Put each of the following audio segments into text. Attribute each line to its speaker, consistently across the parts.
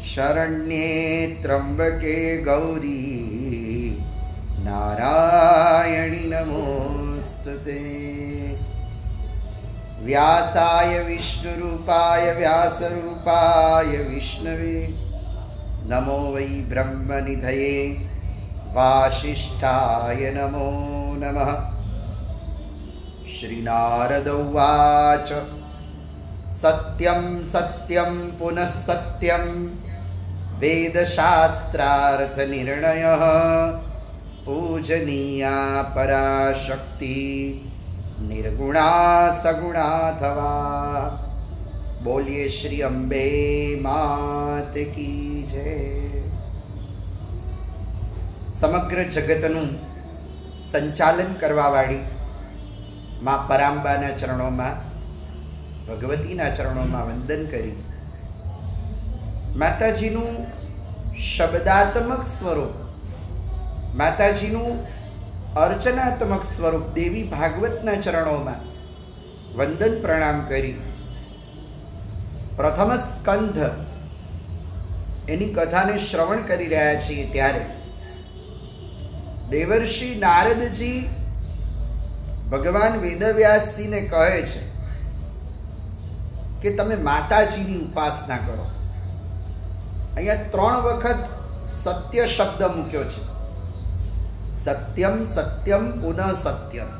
Speaker 1: शरण्ये त्र्यंबके गौरी नारायणि नमोस्तुते। व्यासाय विष्णुरूपाय व्यासरूपाय विष्णवे नमो वै ब्रह्मनिधये वासिष्ठाय नमो नमः। श्रीनारद उवाच सत्यं सत्यं पुनः सत्यं वेदशास्त्रार्थनिर्णयः पूजनीया पराशक्ति निर्गुणा सगुणाथवा। बोलिए श्री अम्बे मात की जय। समग्र जगतનું સંચાલન કરવાવાળી માં પરાંબાના ચરણોમાં ભગવતીના ચરણોમાં વંદન કરી માતાજીનું શબ્દાત્મક સ્વરૂપ, માતાજીનું અર્ચનાત્મક સ્વરૂપ દેવી ભાગવતના ચરણોમાં વંદન પ્રણામ કરી પ્રથમ સ્કંધ એની કથાને શ્રવણ કરી રહ્યા છીએ ત્યારે દેવર્ષિ નારદજી ભગવાન વેદવ્યાસજીને કહે છે કે તમે માતાજીની ઉપાસના કરો. અહીંયા 3 વખત સત્ય શબ્દ મૂક્યો છે. સત્યમ સત્યમ પુનઃ સત્યમ.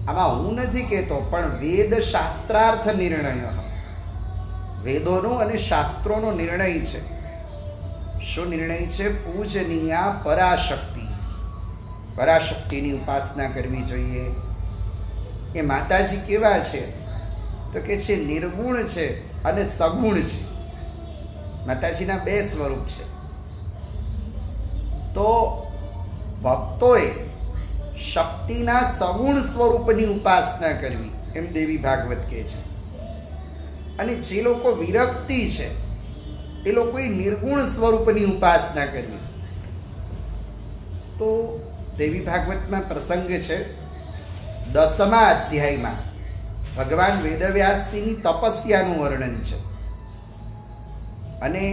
Speaker 1: આમાં હું નથી કહેતો, પણ વેદ શાસ્ત્રાર્થ નિર્ણય, વેદોનો અને શાસ્ત્રોનો નિર્ણય છે. શું નિર્ણય છે? પૂજનીયા પરાશક્તિ, પરાશક્તિની ઉપાસના કરવી જોઈએ. એ માતાજી કેવા છે તો કે છે નિર્ગુણ છે અને સગુણ છે. માતાજીના 2 સ્વરૂપ છે. તો ભક્તોએ શક્તિના સગુણ સ્વરૂપની ઉપાસના કરવી એમ દેવી ભાગવત કહે છે. અને જે લોકો વિરક્તિ છે એ લોકોએ નિર્ગુણ સ્વરૂપની ઉપાસના કરવી. તો દેવી ભાગવતમાં પ્રસંગ છે 10મા અધ્યાયમાં ભગવાન વેદવ્યાસજીની તપસ્યાનું વર્ણન છે. અને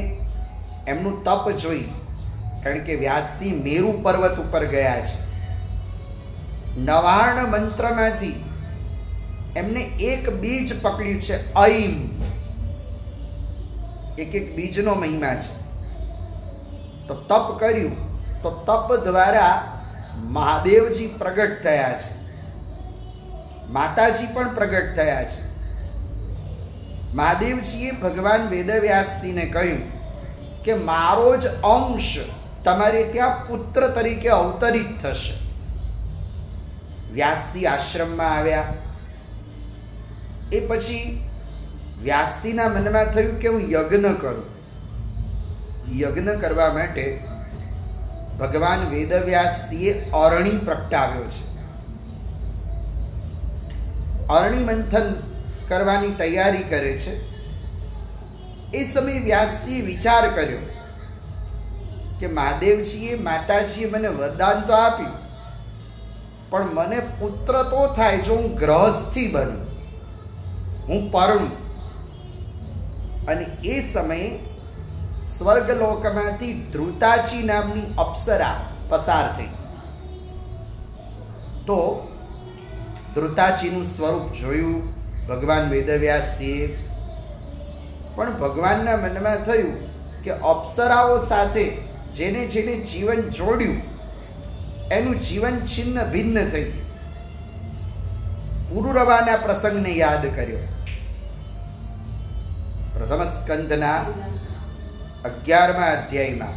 Speaker 1: એમનું તપ જોઈ, કારણ કે વ્યાસજી મેરુ પર્વત ઉપર ગયા છે, 99 મંત્રમાંથી એમને એક બીજ પકડ્યું છે, ઐમ. એક બીજનો મહિમા છે. તો તપ કર્યું, તો તપ દ્વારા મહાદેવજી પ્રગટ થયા છે, માતાજી પણ પ્રગટ થયા છે. મહાદેવજીએ ભગવાન વેદવ્યાસજીને કહ્યું કે મારો જ અંશ તમારે ત્યાં પુત્ર તરીકે અવતરિત થશે. વ્યાસજી આશ્રમમાં આવ્યા. એ પછી વ્યાસજીના મનમાં થયું કે હું યજ્ઞ કરું. યજ્ઞ કરવા માટે ભગવાન વેદવ્યાસજીએ અરણી પ્રગટાવ્યો છે. અરણી મંથન કરવાની તૈયારી કરે છે. એ સમયે વ્યાસજીએ વિચાર કર્યો કે મહાદેવજીએ, માતાજીએ મને વરદાન તો આપ્યું, પણ મને પુત્ર તો થાય જો હું ગ્રહસ્થી બનું, હું પરણું. અને એ સમયે સ્વર્ગલોકમાંથી ધ્રુતાજી નામની અપ્સરા પસાર થઈ. તો ધ્રુતાજીનું સ્વરૂપ જોયું ભગવાન વેદવ્યાસજીએ. પણ ભગવાનના મનમાં થયું કે અપ્સરાઓ સાથે જેને જેને જીવન જોડ્યું એનું જીવન છિન્ન ભિન્ન થઈ ગયું. પુરુરવાના પ્રસંગને યાદ કર્યો. પ્રથમ સ્કંદના 11મા અધ્યાયમાં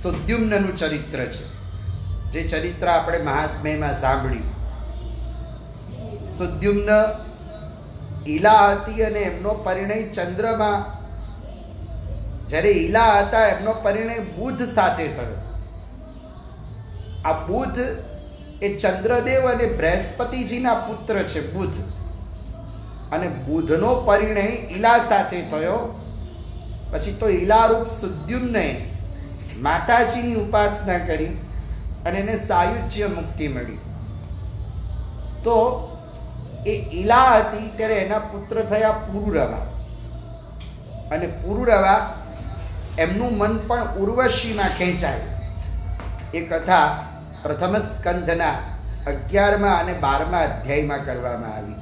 Speaker 1: સુદ્યુમ્નનું ચરિત્ર છે, જે ચરિત્ર આપણે મહાત્મ્યમાં સાંભળ્યું. સુદ્યુમ્ન ઈલા હતી અને એમનો પરિણય ચંદ્રમાં, જ્યારે ઈલા હતા એમનો પરિણય બુધ સાથે થયો. આ બુધ એ ચંદ્રદેવ અને બૃહસ્પતિજીના પુત્ર છે, બુધ. અને બુધનો પરિણય ઈલા સાથે થયો. પછી તો ઈલારૂપ સુદ્યુમ્ને માતાજીની ઉપાસના કરી અને એને સાયુજ્ય મુક્તિ મળી. તો એ ઈલા હતી ત્યારે એના પુત્ર થયા પુરુરવા, અને પુરુરવા એમનું મન પણ ઉર્વશીમાં ખેંચાયું. એ કથા પ્રથમ સ્કંધના 11મા અને 12મા અધ્યાયમાં કરવામાં આવી.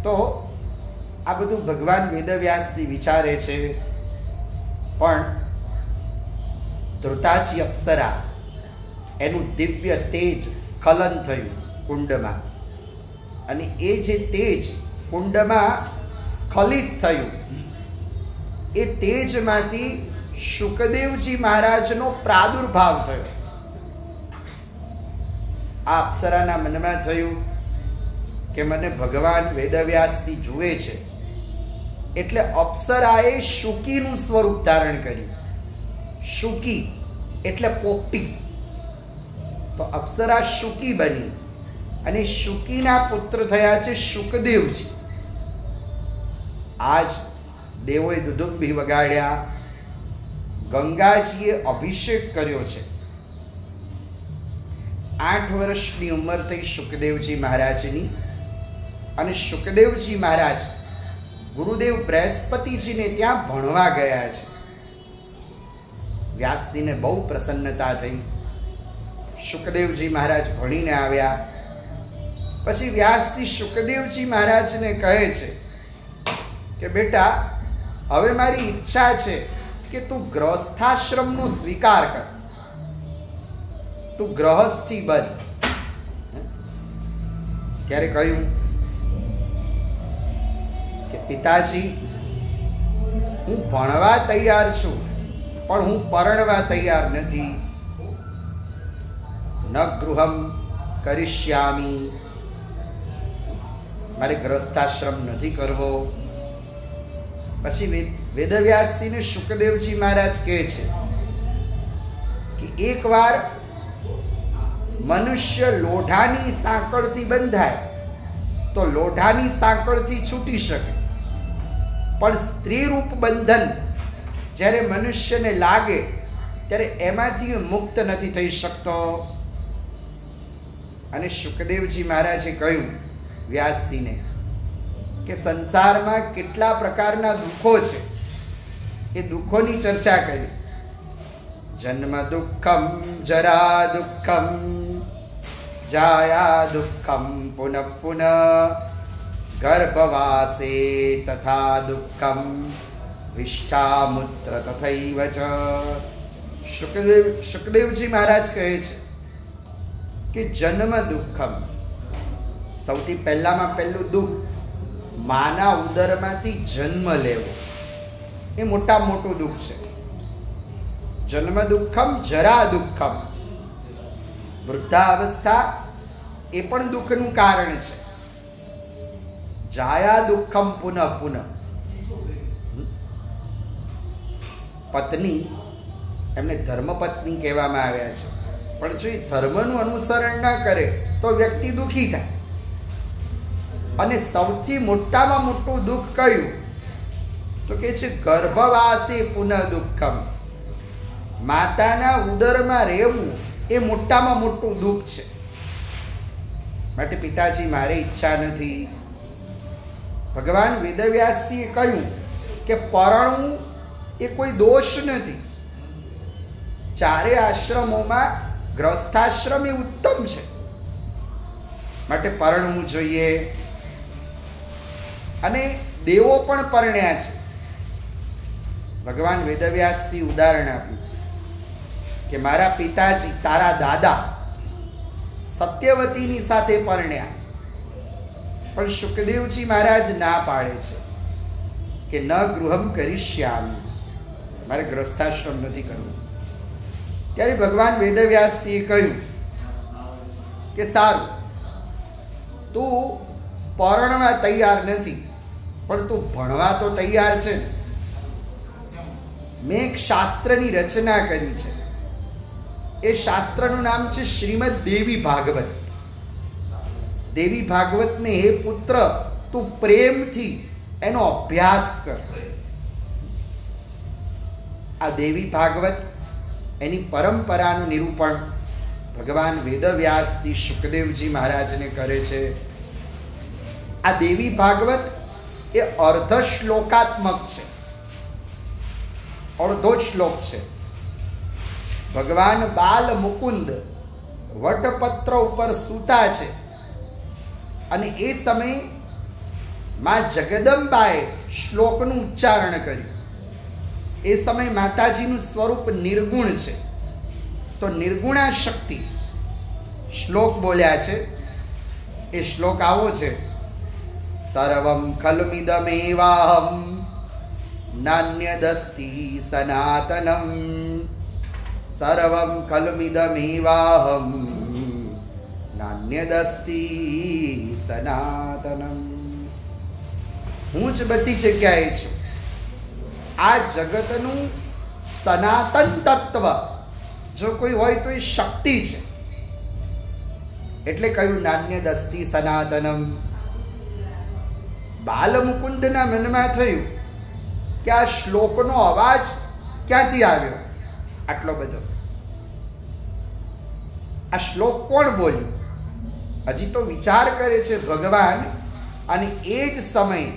Speaker 1: તો આ બધું ભગવાન વેદવ્યાસજી વિચારે છે, પણ ધૃતાજી અપ્સરા એનું દિવ્ય તેજ સ્ખલન થયું કુંડમાં, અને એ જે તેજ કુંડમાં સ્ખલિત થયું, એ તેજમાંથી શુકદેવજી મહારાજનો પ્રાદુર્ભાવ થયો. આ અપ્સરાના મનમાં થયું કે મને ભગવાન વેદવ્યાસજી જુએ છે, એટલે અપ્સરાએ શુકીનું સ્વરૂપ ધારણ કર્યું. શુકી એટલે પોપટી. તો અપ્સરા શુકી બની, અને શુકીના પુત્ર થયા છે શુકદેવજી. આજ દેવોએ દુદુંબી વગાડ્યા, ગંગાજીએ અભિષેક કર્યો છે. 8 વર્ષની ઉંમર થઈ શુકદેવજી મહારાજની, અને શુકદેવજી મહારાજ ગુરુદેવ બૃહસ્પતિજીને ત્યાં ભણવા ગયા છે. વ્યાસજીને બહુ પ્રસન્નતા થઈ. શુકદેવજી મહારાજ ભણીને આવ્યા પછી વ્યાસજી શુકદેવજી મહારાજને કહે છે કે બેટા, હવે મારી ઈચ્છા છે કે તું ગ્રહસ્થાશ્રમનો સ્વીકાર કર, તું ગ્રહસ્થી બન. ત્યારે કહ્યું કે પિતાજી, હું ભણવા તૈયાર છું, પણ હું પરણવા તૈયાર નથી. ન ગૃહમ કરિષ્યામિ, મારે ગ્રહસ્થાશ્રમ નથી કરવો. પછી વેદવ્યાસજીને શુકદેવજી મહારાજ કહે છે કે એકવાર મનુષ્ય લોઢાની સાંકળથી બંધાય તો લોઢાની સાંકળથી છૂટી શકે, પણ સ્ત્રી રૂપ બંધન જ્યારે મનુષ્યને લાગે ત્યારે એમાંથી મુક્ત નથી થઈ શકતો. અને શુકદેવજી મહારાજે કહ્યું વ્યાસજીને કે સંસારમાં કેટલા પ્રકારના દુઃખો છે, એ દુઃખોની ચર્ચા કરી. જન્મ દુઃખમ, જરા દુઃખમ, જાયા દુઃખમ, પુનઃ પુનઃ, ગર્ભવાસે તથા દુઃખમ, વિષ્ઠામૂત્ર તથૈવ ચ. શુકદેવજી મહારાજ કહે છે કે જન્મ દુઃખમ, સૌથી પહેલામાં પહેલું દુઃખ માના ઉદરમાંથી જન્મ લેવો, એ મોટામાં મોટું દુઃખ છે. જન્મ દુઃખમ, જરા દુઃખમ, વૃદ્ધાવસ્થા એ પણ દુઃખનું કારણ છે. જાયા દુઃખમ પુનઃ પુનઃ, પત્ની, એમને ધર્મપત્ની કહેવામાં આવ્યા છે, પણ જો એ ધર્મનું અનુસરણ ન કરે તો વ્યક્તિ દુઃખી થાય. અને સૌથી મોટામાં મોટું દુઃખ કયું? તો કે છે ગર્ભવાસે પુનઃ દુઃખમ, માતાના ઉદરમાં રહેવું એ મોટામાં મોટું દુઃખ છે. માટે પિતાજી, મારી ઈચ્છા નથી. ભગવાન વેદવ્યાસજીએ કહ્યું કે પરણવું એ કોઈ દોષ નથી. ચારે આશ્રમોમાં ગ્રહસ્થાશ્રમ એ ઉત્તમ છે, માટે પરણવું જોઈએ. અને દેવો પણ પરણ્યા છે. ભગવાન વેદવ્યાસજી ઉદાહરણ આપ્યું કે મારા પિતાજી, તારા દાદા સત્યવતીની સાથે પરણ્યા, પણ શુકદેવજી મહારાજ ના પાડે છે કે ન ગૃહમ કરિષ્યામિ, મારે ગ્રહસ્થાશ્રમ નથી કરવું. ત્યારે ભગવાન વેદવ્યાસજીએ કહ્યું કે સારું, તું પરણવા તૈયાર નથી, પણ તું ભણવા તો તૈયાર છે ને. મેં એક શાસ્ત્રની રચના કરી છે. એ શાસ્ત્રનું નામ છે શ્રીમદ દેવી ભાગવત. દેવી ભાગવતને, હે પુત્ર, તું પ્રેમથી એનો અભ્યાસ કર. આ દેવી ભાગવત, એની પરંપરાનું નિરૂપણ ભગવાન વેદવ્યાસજી શુકદેવજી મહારાજને કરે છે. આ દેવી ભાગવત એ અર્ધ શ્લોકાત્મક છે, અડધો શ્લોક છે. ભગવાન બાલ મુકુંદ વટપત્ર ઉપર સૂતા છે અને એ સમયે માં જગદંબાએ શ્લોકનું ઉચ્ચારણ કર્યું. એ સમય માતાજીનું સ્વરૂપ નિર્ગુણ છે, તો નિર્ગુણા શક્તિ શ્લોક બોલ્યા છે. એ શ્લોક આવો છે: સર્વં ખલુમિદમેવાહમ નાન્યદસ્તિ સનાતનમ, સર્વં ખલુમિદમેવાહમ નાન્યદસ્તિ સનાતનમ. હું જ બધી જગ્યાએ છું. આ જગતનું સનાતન તત્વ જો કોઈ હોય તો એ શક્તિ છે. એટલે કહ્યું નાન્યદસ્તિ સનાતનમ. બાલમુકુંદના મનમાં થયું કે આ શ્લોકનો અવાજ ક્યાંથી આવ્યો આટલો બધો? આ શ્લોક કોણ બોલ્યું? હજી તો વિચાર કરે છે ભગવાન. અને એ જ સમયે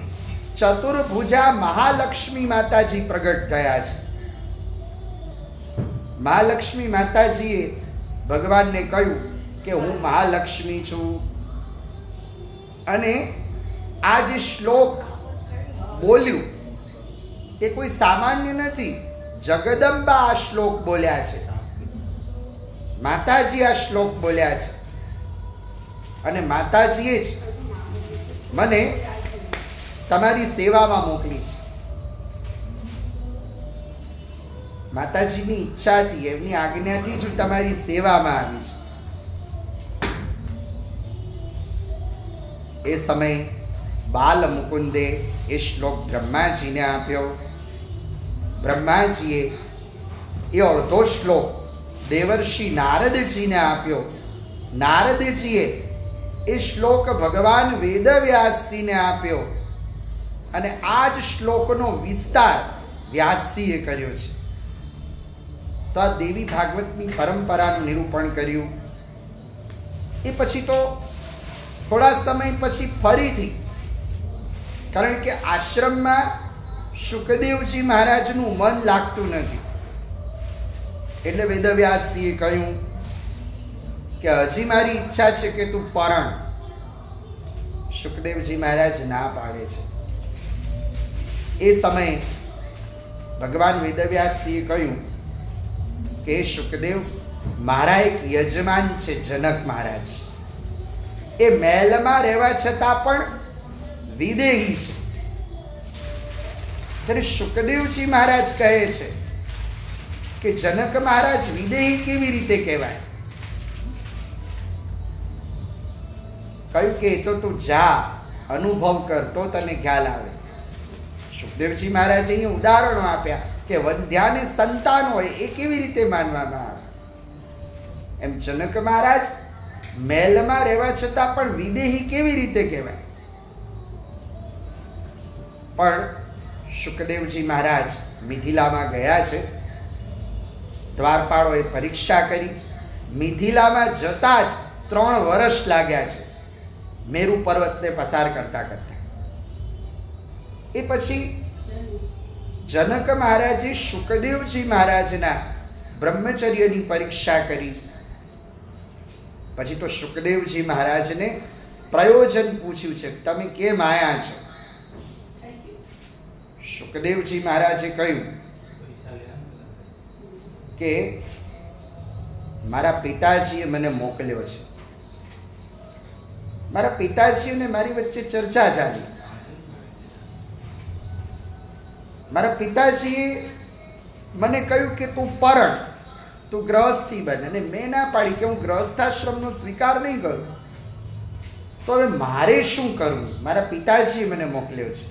Speaker 1: ચતુર્ભુજા મહાલક્ષ્મી માતાજી પ્રગટ થયા છે. મહાલક્ષ્મી માતાજીએ ભગવાનને કહ્યું કે હું મહાલક્ષ્મી છું. અને આ જે શ્લોક બોલ્યું એ કોઈ સામાન્ય નથી. જગદંબા આ શ્લોક બોલ્યા છે, માતાજી આ શ્લોક બોલ્યા છે. અને માતાજીએ જ મને તમારી સેવામાં મોકલી છે. માતાજીની ઈચ્છાથી, એમની આજ્ઞાથી જ હું તમારી સેવામાં આવી છું. એ સમયે બાલ મુકુંદે એ શ્લોક બ્રહ્માજીને આપ્યો. બ્રહ્માજીએ એ અડધો શ્લોક દેવર્ષિ નારદજીને આપ્યો. નારદજીએ એ શ્લોક ભગવાન વેદવ્યાસજીને આપ્યો. અને આ જ શ્લોકનો વિસ્તાર વ્યાસજીએ કર્યો છે. તો આ દેવી ભાગવતની પરંપરાનું નિરૂપણ કર્યું. એ પછી તો થોડા સમય પછી ફરીથી, કારણ કે આશ્રમમાં શુકદેવજી મહારાજનું મન લાગતું નથી, એટલે વેદવ્યાસજીએ કહ્યું કે હજી મારી ઈચ્છા છે કે તું પરણ. શુકદેવજી મહારાજ ના પાડે છે. એ સમયે ભગવાન વેદવ્યાસજીએ કહ્યું કે શુકદેવ, મારા એક યજમાન છે જનક મહારાજ. એ મહેલમાં રહેવા છતાં પણ વિદેહી છે. ત્યારે શુકદેવજી મહારાજ કહે છે કે જનક મહારાજ વિદેહી કેવી રીતે કહેવાય? કહ્યું કે તો તું જા, અનુભવ કર તો તને ખ્યાલ આવે. સુખદેવજી મહારાજે અહીંયા ઉદાહરણો આપ્યા કે વંધ્યાને સંતાન હોય એ કેવી રીતે માનવામાં આવે. એમ જનક મહારાજ મહેલમાં રહેવા છતાં પણ વિદેહી કેવી રીતે કહેવાય? પણ શુકદેવજી મહારાજ મિથિલામાં ગયા છે. દ્વારપાળોએ પરીક્ષા કરી. મિથિલામાં જતા જ 3 વર્ષ લાગ્યા છે મેરુ પર્વતને પસાર કરતા કરતા. એ પછી જનક મહારાજે શુકદેવજી મહારાજના બ્રહ્મચર્યની પરીક્ષા કરી. પછી તો શુકદેવજી મહારાજને પ્રયોજન પૂછ્યું છે, તમે કેમ આયા છો? શુકદેવજી મહારાજે કહ્યું કે મારા પિતાજીએ મને મોકલ્યો છે. મારા પિતાજી અને મારી વચ્ચે ચર્ચા ચાલી. મારા પિતાજીએ મને કહ્યું કે તું પરણ, તું ગ્રહસ્થી બન. અને મેં ના પાડી કે હું ગ્રહસ્થાશ્રમનો સ્વીકાર નહીં કરું. તો હવે મારે શું કરવું? મારા પિતાજીએ મને મોકલ્યો છે.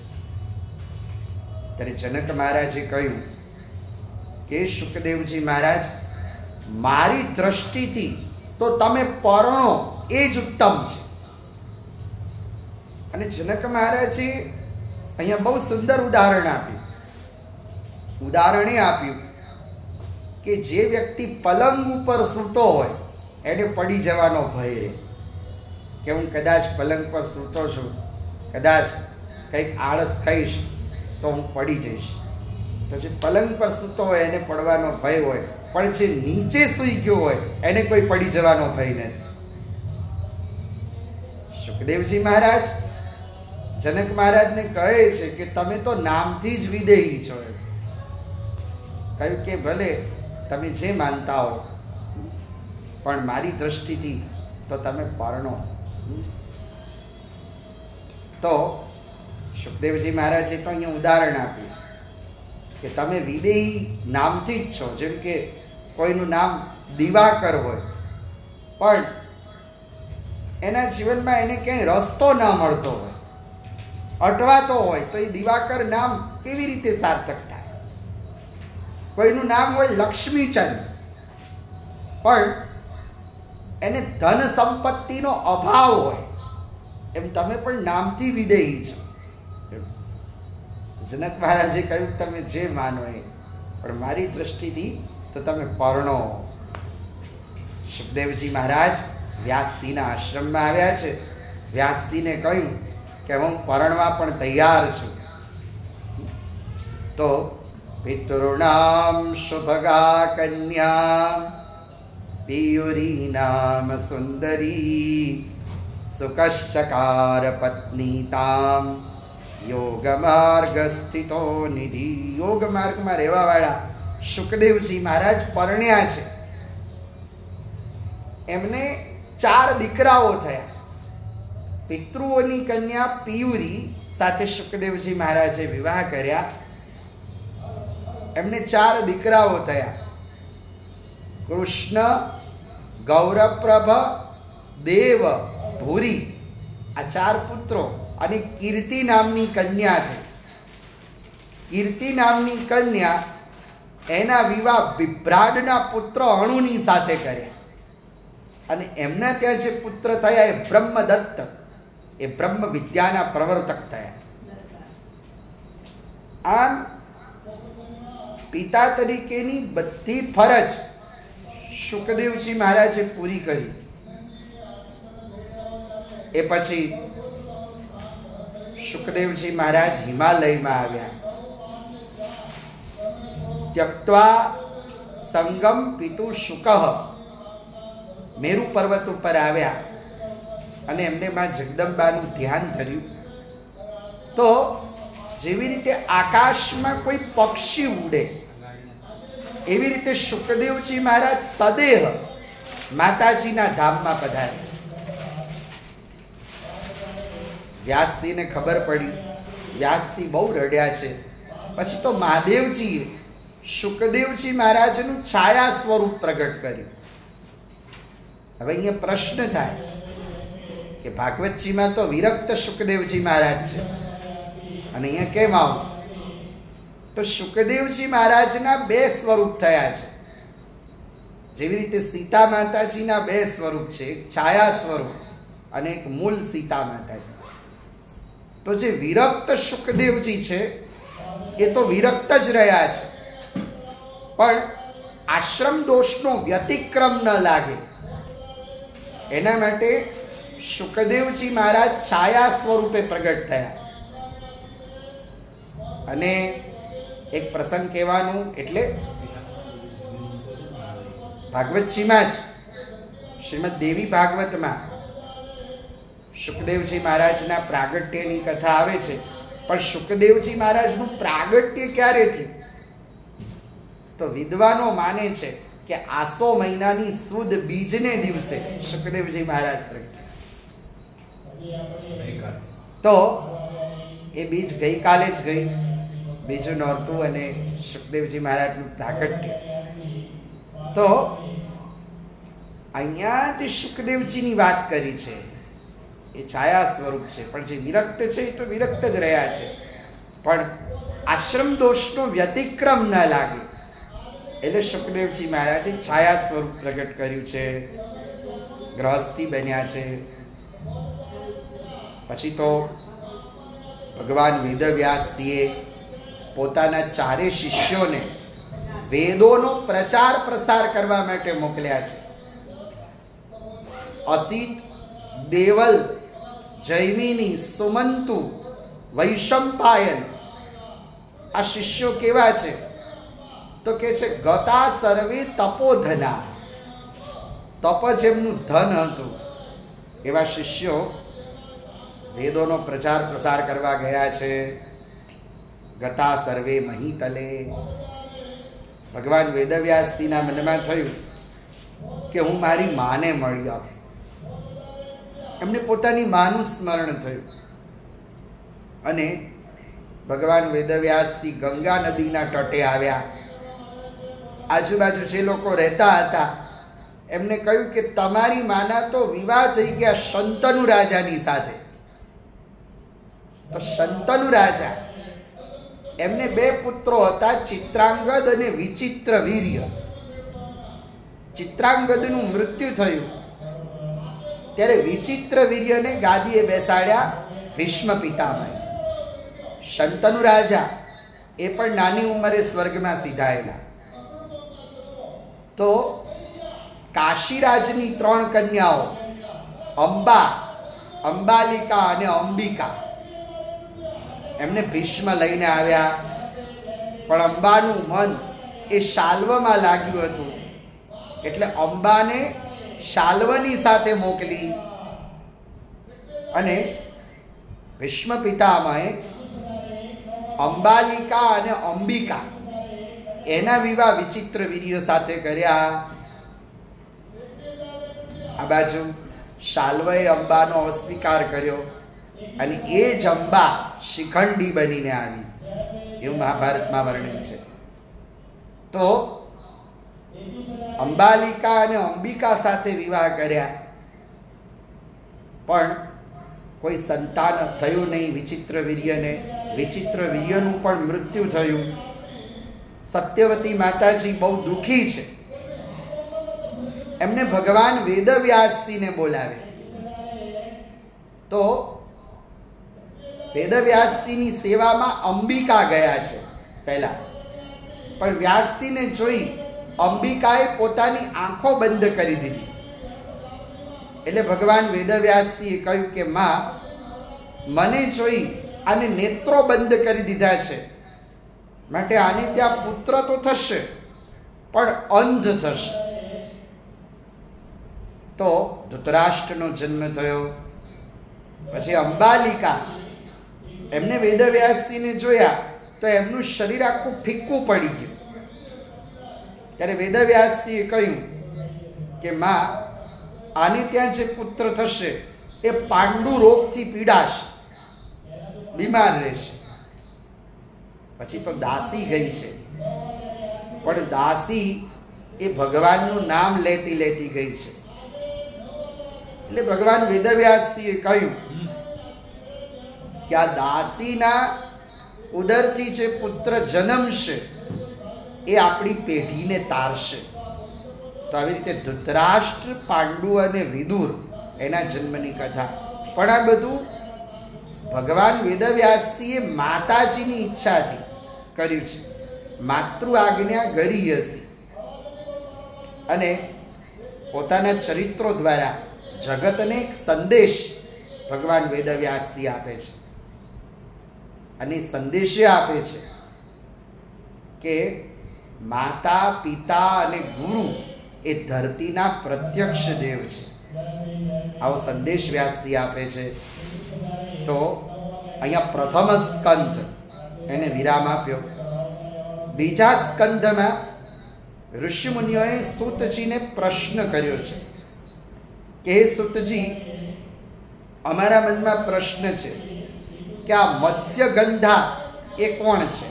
Speaker 1: ત્યારે જનક મહારાજે કહ્યું કે શુકદેવજી મહારાજ, મારી દ્રષ્ટિથી તો તમે પરણો એ જ ઉત્તમ છે. અને જનક મહારાજે અહીંયા બહુ સુંદર ઉદાહરણ આપ્યું. ઉદાહરણ એ આપ્યું કે જે વ્યક્તિ પલંગ ઉપર સૂતો હોય એને પડી જવાનો ભય રહે કે હું કદાચ પલંગ પર સૂતો છું, કદાચ કંઈક આળસ ખાઈશ તો હું પડી જઈશ. તો જે પલંગ પર સૂતો હોય એને પડવાનો ભય હોય, પણ જે નીચે સૂઈ ગયો હોય એને કોઈ પડી જવાનો ભય નથી. સુખદેવજી મહારાજ જનક મહારાજને કહે છે કે તમે તો નામથી જ વિદેહી છો. કહ્યું કે ભલે તમે જે માનતા હો, પણ મારી દ્રષ્ટિથી તો તમે પરણો. તો સુખદેવજી મહારાજે તો અહીંયા ઉદાહરણ આપ્યું કે તમે વિદેહી નામથી જ છો. જેમ કે કોઈનું નામ દિવાકર હોય, પણ એના જીવનમાં એને ક્યાંય રસ્તો ના મળતો હોય, અટવાતો હોય, તો એ દિવાકર નામ કેવી રીતે સાર્થક થાય? કોઈનું નામ હોય લક્ષ્મીચંદ, પણ એને ધન સંપત્તિનો અભાવ હોય, એમ તમે પણ નામથી વિદેહી છો. જનક મહારાજે કહ્યું તમે જે માનો એ, પણ મારી દ્રષ્ટિથી તો તમે પરણો. સુખદેવજી મહારાજ વ્યાસજીના આશ્રમમાં આવ્યા છે. વ્યાસજીને કહ્યું કે હું પરણવા પણ તૈયાર છું. તો પિતૃણામ શુભગા કન્યા પિયુરી નામ સુંદરી સુકશ્ચકાર પત્નીતામ યોગ માર્ગ સ્થિતો નિધિ. યોગ માર્ગમાં રહેવા વાળા સુખદેવજી મહારાજ પરણ્યા છે. એમને 4 દીકરાઓ થયા. પિતૃઓની કન્યા પિયુરી સાથે સુખદેવજી મહારાજે વિવાહ કર્યા. એમને 4 દીકરાઓ થયા. કૃષ્ણ, ગૌરપ્રભ, દેવ, ભૂરી, આ 4 પુત્રો. અને કીર્તિ નામની કન્યા છે. કીર્તિ નામની કન્યા એના વિવાહ વિભ્રાડના પુત્ર અણુની સાથે કર્યા. અને એમના ત્યાં જે પુત્ર થયા એ બ્રહ્મદત્ત, એ બ્રહ્મ વિદ્યાના પ્રવર્તક થયા. આમ પિતા તરીકેની બધી ફરજ સુખદેવજી મહારાજે પૂરી કરી. એ પછી સુખદેવજી મહારાજ હિમાલયમાં આવ્યા. ત્યક્ત્વા સંગમ પિતુ શુકઃ, મેરુ પર્વત ઉપર આવ્યા અને એમને માં જગદંબાનું ધ્યાન ધર્યું. તો જેવી રીતે આકાશમાં કોઈ પક્ષી ઉડે એવી રીતે સુખદેવજી મહારાજ સદેહ માતાજીના ધામમાં પધાર્યા. વ્યાસજીને ખબર પડી. વ્યાસજી બહુ રડ્યા છે. પછી તો મહાદેવજીએ સુખદેવજી મહારાજનું છાયા સ્વરૂપ પ્રગટ કર્યું. હવે અહીંયા પ્રશ્ન થાય કે ભાગવતજીમાં તો વિરક્ત સુખદેવજી મહારાજ છે, અને અહીંયા કેમ આવું? તો સુખદેવજી મહારાજના 2 સ્વરૂપ થયા છે. જેવી રીતે સીતા માતાજીના 2 સ્વરૂપ છે, એક છાયા સ્વરૂપ અને એક મૂળ સીતા માતાજી. તો જે વિરક્ત સુખદેવજી છે એ તો વિરક્ત જ રહ્યા છે, પણ આશ્રમ દોષનો વ્યતિક્રમ ન લાગે એના માટે સુખદેવજી મહારાજ છાયા સ્વરૂપે પ્રગટ થયા. અને એક પ્રસંગ કહેવાનું, એટલે ભાગવતજીમાં જ શ્રીમદ દેવી ભાગવતમાં સુખદેવજી મહારાજના પ્રાગટ્યની કથા આવે છે. પણ સુખદેવજી મહારાજનું પ્રાગટ્ય ક્યારે થયું? તો વિદ્વાનો માને છે કે આસો મહિનાની સુદ બીજને દિવસે સુખદેવજી મહારાજ પ્રગટ્યા. તો એ બીજ ગઈકાલે જ ગઈ, બીજું નોરતું, અને સુખદેવજી મહારાજનું પ્રાગટ્ય. તો અહીંયા જે સુખદેવજીની વાત કરી છે એ છાયા સ્વરૂપ છે, પણ જે વિરક્ત છે એ તો વિરક્ત જ રહ્યા છે. પણ આશ્રમ દોષનો વ્યતિક્રમ ન લાગે એટલે સુખદેવજી મહારાજે છાયા સ્વરૂપ પ્રગટ કર્યું છે, ગ્રહસ્થી બન્યા છે. પછી તો ભગવાન વેદવ્યાસજીએ પોતાના 4 શિષ્યોને વેદોનો પ્રચાર પ્રસાર કરવા માટે મોકલ્યા છે. અસિત, દેવલ, જૈમિની, સુમંતુ, વૈશંપાયન આ શિષ્યો કેવા છે? તો કે છે ગતા સર્વે તપોધના, તપ જેમનું ધન હતું એવા શિષ્યો વેદોનો પ્રચાર પ્રસાર કરવા ગયા છે. ગતા સર્વે મહીતલે. ભગવાન વેદવ્યાસજીના મનમાં થયું કે હું મારી માને મળી આવું. એમને પોતાની માનું સ્મરણ થયું અને ભગવાન વેદવ્યાસજી ગંગા નદીના તટે આવ્યા. આજુબાજુ જે લોકો રહેતા હતા એમને કહ્યું કે તમારી માના તો વિવાહ થઈ ગયા શંતનુ રાજાની સાથે. તો શંતનુ રાજા, એમને 2 પુત્રો હતા, ચિત્રાંગદ અને વિચિત્ર વીર્ય. ચિત્રાંગદનું મૃત્યુ થયું ત્યારે વિચિત્ર વીર્યને ગાદીએ બેસાડ્યા ભીષ્મ પિતામહ. શંતનુ રાજા એ પણ નાની ઉંમરે સ્વર્ગમાં સીધાયેલા. તો કાશીરાજની 3 કન્યાઓ અંબા, અંબાલિકા અને અંબિકા, એમને ભીષ્મ લઈને આવ્યા. પણ અંબાનું મન એ શાલ્વમાં લાગ્યું હતું એટલે અંબાને શાલ્વની સાથે મોકલી અને ભીષ્મ પિતામહે અંબાલિકા અને અંબિકા એના વિવાહ વિચિત્ર વીર્ય સાથે કર્યા. આ બાજુ શાલ્વએ અંબાનો અસ્વીકાર કર્યો અને એ જ અંબા શિખંડી બનીને આવી, એવું મહાભારતમાં વર્ણન છે. તો અંબાલિકા અને અંબિકા સાથે વિવાહ કર્યા પણ કોઈ સંતાન થયું નહીં વિચિત્ર વીર્યને. વિચિત્ર વીર્યનું પણ મૃત્યુ થયું. સત્યવતી માતાજી બહુ દુઃખી છે. એમને ભગવાન વેદવ્યાસજીને બોલાવે. તો વેદવ્યાસજીની સેવામાં અંબિકા ગયા છે પહેલા, પણ વ્યાસજીને જોઈ અંબિકાએ પોતાની આંખો બંધ કરી દીધી. એટલે ભગવાન વેદવ્યાસજીએ કહ્યું કે માં, મને જોઈ આને નેત્રો બંધ કરી દીધા છે, માટે આને ત્યાં પુત્ર તો થશે પણ અંધ થશે. તો ધૃતરાષ્ટ્રનો જન્મ થયો. પછી અંબાલિકા, એમને વેદવ્યાસજીને જોયા તો એમનું શરીર આખું ફિક્કું પડી ગયું. ત્યારે વેદવ્યાસજીએ કહ્યું કે માં, આને ત્યાં જે પુત્ર થશે એ પાંડુ રોગથી પીડાશે, બીમાર રહેશે. પછી તો દાસી ગઈ છે, પણ દાસી એ ભગવાનનું નામ લેતી લેતી ગઈ છે. એટલે ભગવાન વેદવ્યાસજીએ કહ્યું કે આ દાસીના ઉદરથી જે પુત્ર જન્મશે એ આપણી પેઢીને તારશે. તો આવી રીતે ધૃતરાષ્ટ્ર, પાંડુ અને વિદુર એના જન્મની કથા. પણ આ બધું ભગવાન વેદવ્યાસજીએ માતાજીની ઈચ્છાથી કર્યું છે. માતૃ આજ્ઞા ગરી હસી. અને પોતાના ચરિત્રો દ્વારા જગતને એક સંદેશ ભગવાન વેદવ્યાસજી આપે છે. અને સંદેશ આપે છે કે માતા, પિતા અને ગુરુ એ ધરતીના પ્રત્યક્ષ દેવ છે. આવો સંદેશ વ્યાસજી આપે છે. તો અહીંયા પ્રથમ સ્કંધ એને વિરામ આપ્યો. બીજા સ્કંધમાં ઋષિમુનિઓએ સૂતજીને પ્રશ્ન કર્યો છે કે હે સૂતજી, અમારા મનમાં પ્રશ્ન છે કે આ મત્સ્યગંધા એ કોણ છે?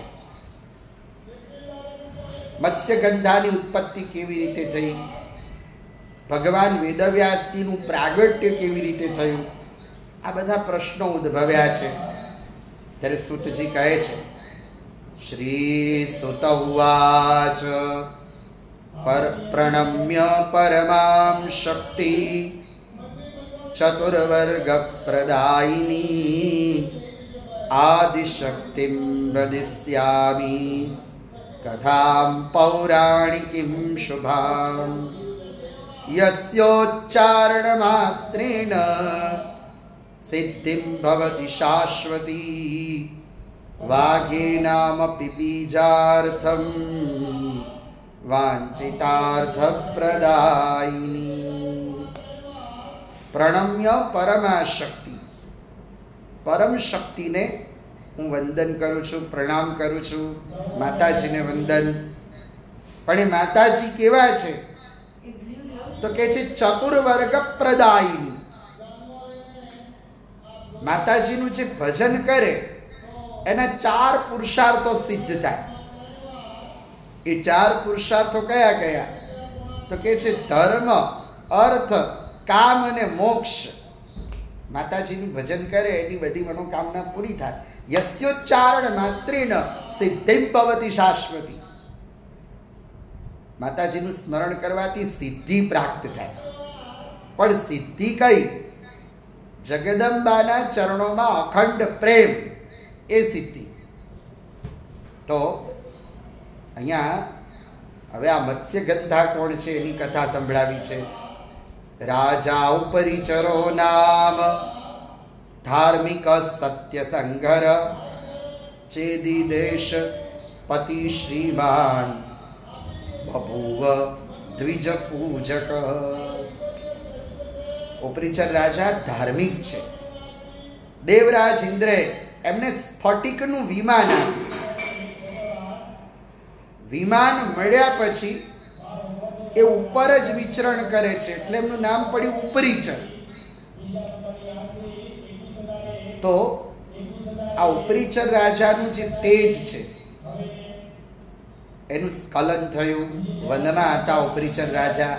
Speaker 1: મત્સ્યગંધાની ઉત્પત્તિ કેવી રીતે થઈ? ભગવાન વેદવ્યાસજીનું પ્રાગટ્ય કેવી રીતે થયું? આ બધા પ્રશ્નો ઉદ્ભવ્યા છે. ત્યારે સૂતજી કહે છે, શ્રી સુત ઉવાચ પ્રણમ્ય પરમાં શક્તિ ચતુર્વર્ગ પ્રદાયિની આદિશક્તિં વદિષ્યામિ કથાં પૌરાણિકીં શુભાં યસ્યોચ્ચારણ માત્રેણ સિદ્ધિમ ભવતિ શાશ્વતી વાગેનામપિ બીજાર્થમ વાંચિતાર્થપ્રદાયિની. પ્રણમ્ય પરમાશક્તિ, પરમ શક્તિને હું વંદન કરું છું, પ્રણામ કરું છું. માતાજીને વંદન. પણ એ માતાજી કેવા છે તો કે છે ચતુર્વર્ગ પ્રદાયિની. માતાજીનું જે ભજન કરે એના 4 પુરુષાર્થો સિદ્ધ થાય. એ 4 પુરુષાર્થો કયા કયા તો કે છે ધર્મ, અર્થ, કામ અને મોક્ષ. માતાજીનું ભજન કરે એની બધી મનોકામના પૂરી થાય. યસ્યોચ્ચારણ માત્રેન સિદ્ધિમ ભવતિ શાશ્વતી. માતાજીનું સ્મરણ કરવાથી સિદ્ધિ પ્રાપ્ત થાય. પણ સિદ્ધિ કઈ? જગદંબાના ચરણોમાં અખંડ પ્રેમ, એ સિદ્ધિ. તો અહીંયા હવે આ મત્સ્યગંધા કોણ છે એની કથા સંભળાવી છે. રાજા ઉપરિચરો નામ ધાર્મિક સત્ય સંઘર ચેદી દેશ પતિ શ્રીમાન બભૂવ દ્વિજ પૂજક. ઉપરિચર રાજા ધાર્મિક છે. દેવરાજ ઇન્દ્રે એમને સ્ફટિકનું વિમાન આપ્યું. વિમાન મળ્યા પછી એ ઉપર જ વિચરણ કરે છે એટલે એમનું નામ પડ્યું ઉપરિચર. તો આ ઉપરિચર રાજાનું જે તેજ છે એનું સ્ખલન થયું. વનમાં હતા ઉપરિચર રાજા.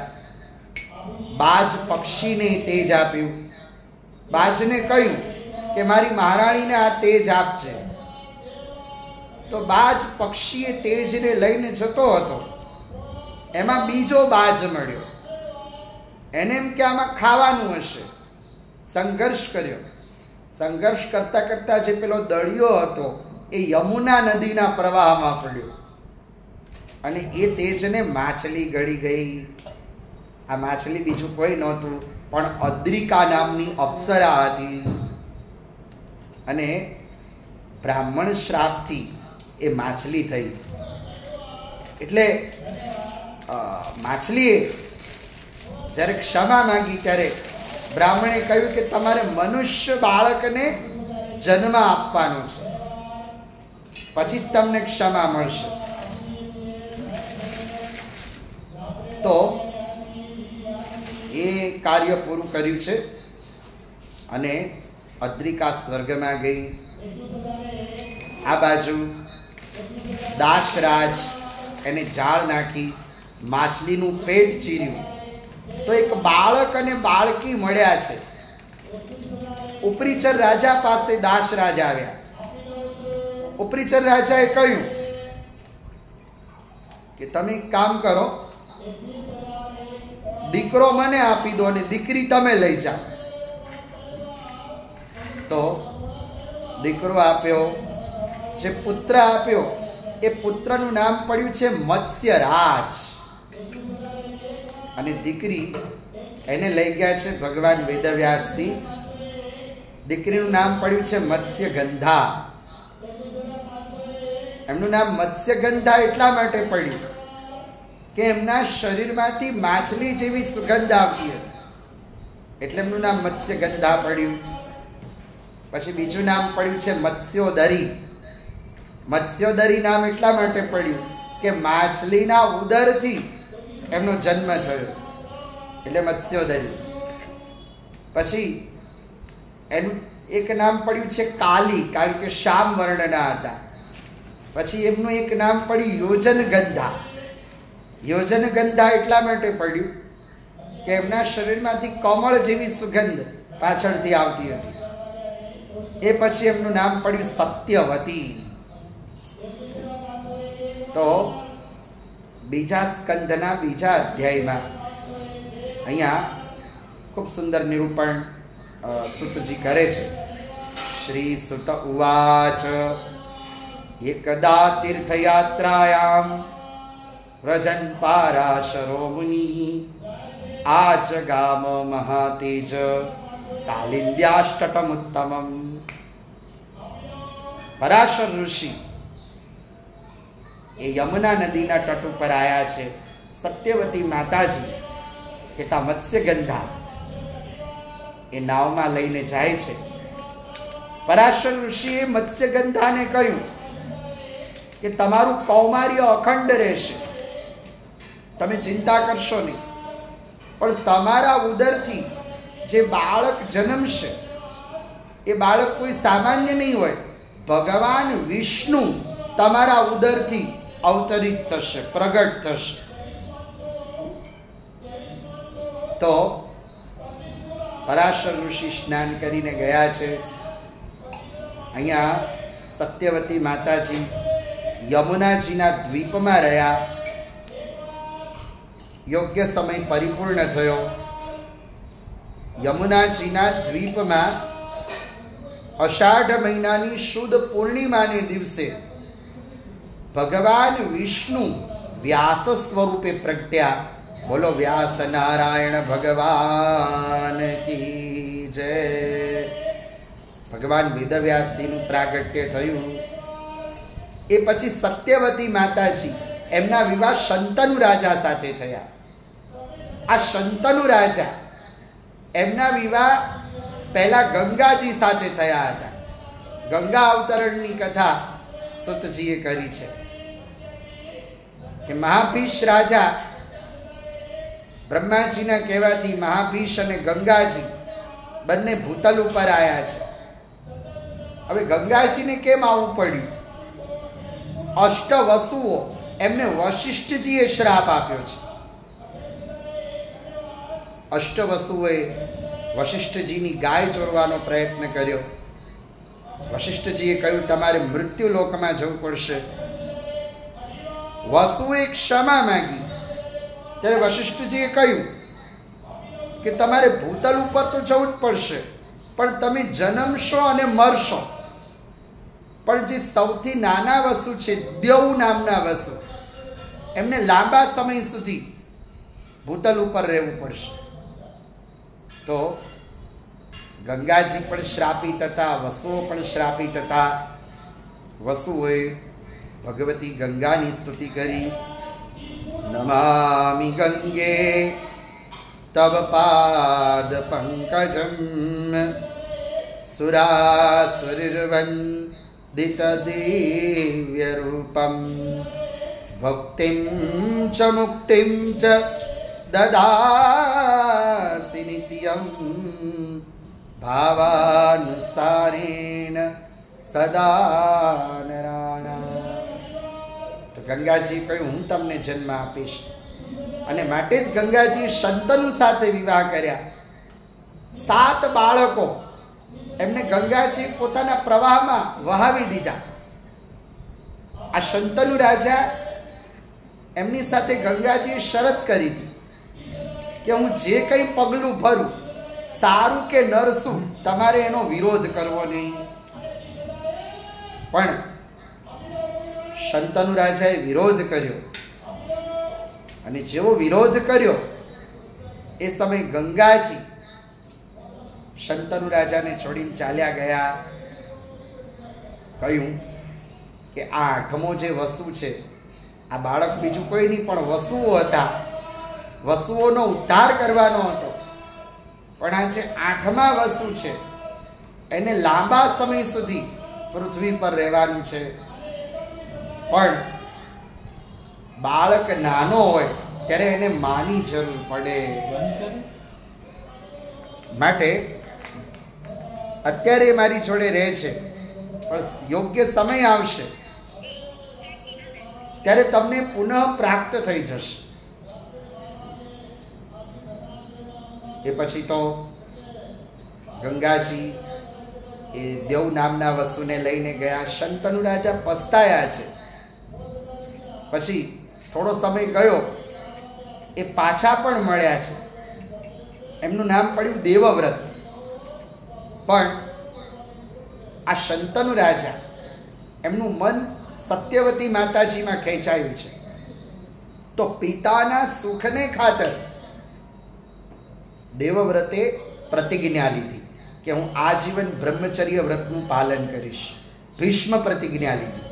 Speaker 1: બાજ પક્ષીને તેજ આપ્યું. બાજને કહ્યું કે મારી મહારાણીને આ તેજ આપજે. તો બાજ પક્ષીએ તેજને લઈને જતો હતો. એમાં બીજો બાજ મળ્યો. એને એમ કે આમાં ખાવાનું હશે. સંઘર્ષ કર્યો. સંઘર્ષ કરતા કરતા જે પેલો દળિયો હતો એ યમુના નદીના પ્રવાહમાં પડ્યો અને એ તેજને માછલી ગળી ગઈ. આ માછલી બીજું કોઈ નહોતું પણ અદ્રિકા નામની અપ્સરા હતી. અને બ્રાહ્મણ શ્રાપથી એ માછલી થઈ. એટલે માછલીએ જ્યારે ક્ષમા માંગી ત્યારે બ્રાહ્મણે કહ્યું કે તમારે મનુષ્ય બાળકને જન્મ આપવાનો છે, પછી જ તમને ક્ષમા મળશે. તો એ કાર્ય પૂરું કર્યું છે અને અદ્રિકા સ્વર્ગમાં ગઈ. આ બાજુ દાસરાજ એને જાળ નાખી માછલીનું પેટ ચીર્યું તો એક બાળક અને બાળકી મળ્યા છે. ઉપરિચર રાજા પાસે દાસરાજ આવ્યા. ઉપરિચર રાજાએ કહ્યું કે તમે એક કામ કરો, દીકરો મને આપી દો અને દીકરી તમે લઈ જાઓ. તો દીકરો આપ્યો. જે પુત્ર આપ્યો એ પુત્રનું નામ પડ્યું છે મત્સ્યરાજ અને દીકરી એને લઈ ગયા છે ભગવાન વેદવ્યાસજી. દીકરીનું નામ પડ્યું છે મત્સ્યગંધા. એમનું નામ મત્સ્યગંધા એટલા માટે પડ્યું કે એમના શરીરમાંથી માછલી જેવી સુગંધ આવતી હતી એટલે એમનું નામ મત્સ્યગંધા પડ્યું. પછી બીજું નામ પડ્યું છે મત્સ્યોદરી. મત્સ્યોદરી નામ એટલા માટે પડ્યું કે માછલીના ઉદરથી એમનો જન્મ થયો એટલે મત્સ્યોદરી. પછી એનું એક નામ પડ્યું છે કાલી, કારણ કે શ્યામ વર્ણના હતા. પછી એમનું એક નામ પડ્યું યોજનગંધા. યોજનગંધા એટલા માટે પડ્યું કે એમના શરીરમાંથી કમળ જેવી સુગંધ પાછળથી આવતી હતી. એ પછી એમનું નામ પડ્યું સત્યવતી. તો બીજા સ્કંધના બીજા અધ્યાયમાં અહીંયા ખૂબ સુંદર નિરૂપણ સુતજી કરે છે. શ્રી સુત ઉવાચ એકદા તીર્થયાત્રાયામ વ્રજન પારાશરો મુનિ આચગામ મહાતેજ કાલિંદ્યાષ્ટકમુત્તમમ. પરાશર ઋષિ એ યમુના નદીના તટ ઉપર આવ્યા છે. સત્યવતી માતાજી તથા મત્સ્યગંધા એ નાવમાં લઈને જાય છે. પરાશર ઋષિએ મત્સ્યગંધાને કહ્યું કે તમારું કૌમાર્ય અખંડ રહેશે, તમે ચિંતા કરશો નહીં, પણ તમારા ઉદરથી જે બાળક જન્મશે એ બાળક કોઈ સામાન્ય નહીં હોય. ભગવાન વિષ્ણુ તમારા ઉદરથી અવતરિત થશે, પ્રગટ થશે. તો પરાશર ઋષિ સ્નાન કરીને ગયા છે. અહીંયા સત્યવતી માતાજી યમુનાજીના દ્વીપમાં રહ્યા. યોગ્ય સમય પરિપૂર્ણ થયો. યમુનાજીના દ્વીપમાં અષાઢ મહિનાની શુદ્ધ પૂર્ણિમાને દિવસે ભગવાન વિષ્ણુ વ્યાસ સ્વરૂપે પ્રગટ્યા. બોલો વ્યાસ નારાયણ ભગવાન કી જય. ભગવાન વેદવ્યાસજીનું પ્રાગટ્ય થયું. એ પછી સત્યવતી માતાજી એમના વિવાહ શંતનુ રાજા સાથે થયા. આ શંતનુ રાજા એમના વિવાહ પહેલા ગંગાજી સાથે થયા હતા. ગંગા અવતરણની કથા સુતજીએ કરી છે કે મહાભીષ રાજા બ્રહ્માજીના કહેવાથી મહાભીષ અને ગંગાજી બંને ભૂતલ ઉપર આવ્યા છે. હવે ગંગાજીને કેમ આવવું પડ્યું? અષ્ટવસુઓ એમને વશિષ્ઠજીએ શ્રાપ આપ્યો છે. અષ્ટવસુએ વશિષ્ઠજીની ગાય ચોરવાનો પ્રયત્ન કર્યો. વશિષ્ઠજીએ કહ્યું તમારે મૃત્યુ લોકમાં જવું પડશે. વસુએ ક્ષમા માંગી. ત્યારે વશિષ્ઠજીએ કહ્યું કે તમારે ભૂતલ ઉપર તો જવું જ પડશે, પણ તમે જન્મશો અને મરશો. પણ જે સૌથી નાના વસુ છે, દ્યૌ નામના વસુ, એમને લાંબા સમય સુધી ભૂતલ ઉપર રહેવું પડશે. તો ગંગાજી પણ શ્રાપિત હતા, વસુઓ પણ શ્રાપિત હતા. વસુઓએ ભગવતી ગંગાની સ્તુતિ કરી. નમામિ ગંગે તવ પાદ પંકજમ સુરાસુરિર્વંદિત દિવ્ય રૂપમ ભક્તિમ ચ મુક્તિમ ચ દદાસી નિત્યમ ભાવાનુસારેણ સદા નરાણા. તો ગંગાજી કહ્યું હું તમને જન્મ આપીશ. અને માટે જ ગંગાજી શંતનુ સાથે વિવાહ કર્યા. 7 બાળકો એમને ગંગાજી પોતાના પ્રવાહમાં વહાવી દીધા. આ શંતનુ રાજા એમની સાથે ગંગાજીએ શરત કરી હતી કે હું જે કંઈ પગલું ભરું, સારું કે નરસું, તમારે એનો વિરોધ કરવો નહીં. પણ શંતનુ રાજાએ વિરોધ કર્યો. અને જેવો વિરોધ કર્યો એ સમય ગંગાજી શંતનુ રાજાને છોડીને ચાલ્યા ગયા. કહ્યું કે આ 8મો જે વસુ છે, આ બાળક બીજું કોઈ નહીં પણ વસુઓ હતા. વસુઓનો ઉદ્ધાર કરવાનો હતો. પણ આ જે 8મા વસુ છે એને લાંબા સમય સુધી પૃથ્વી પર રહેવાનું છે. પણ બાળક નાનો હોય ત્યારે એને માની જરૂર પડે. માટે અત્યારે મારી જોડે રહે છે, પણ યોગ્ય સમય આવશે ત્યારે તમને પુનઃ પ્રાપ્ત થઈ જશે. એ પછી તો ગંગાજી એ દેવ નામના વસ્તુને લઈને ગયા. શંતનુ રાજા પસ્તાયા છે. પછી થોડો સમય ગયો, એ પાછા પણ મળ્યા છે. એમનું નામ પડ્યું દેવવ્રત. પણ આ શંતનુ રાજા એમનું મન સત્યવતી માતાજીમાં ખેંચાયું છે. તો પિતાના સુખને ખાતર દેવવ્રતે પ્રતિજ્ઞા લીધી કે હું આજીવન બ્રહ્મચર્ય વ્રતનું પાલન કરીશ. ભીષ્મ પ્રતિજ્ઞા લીધી,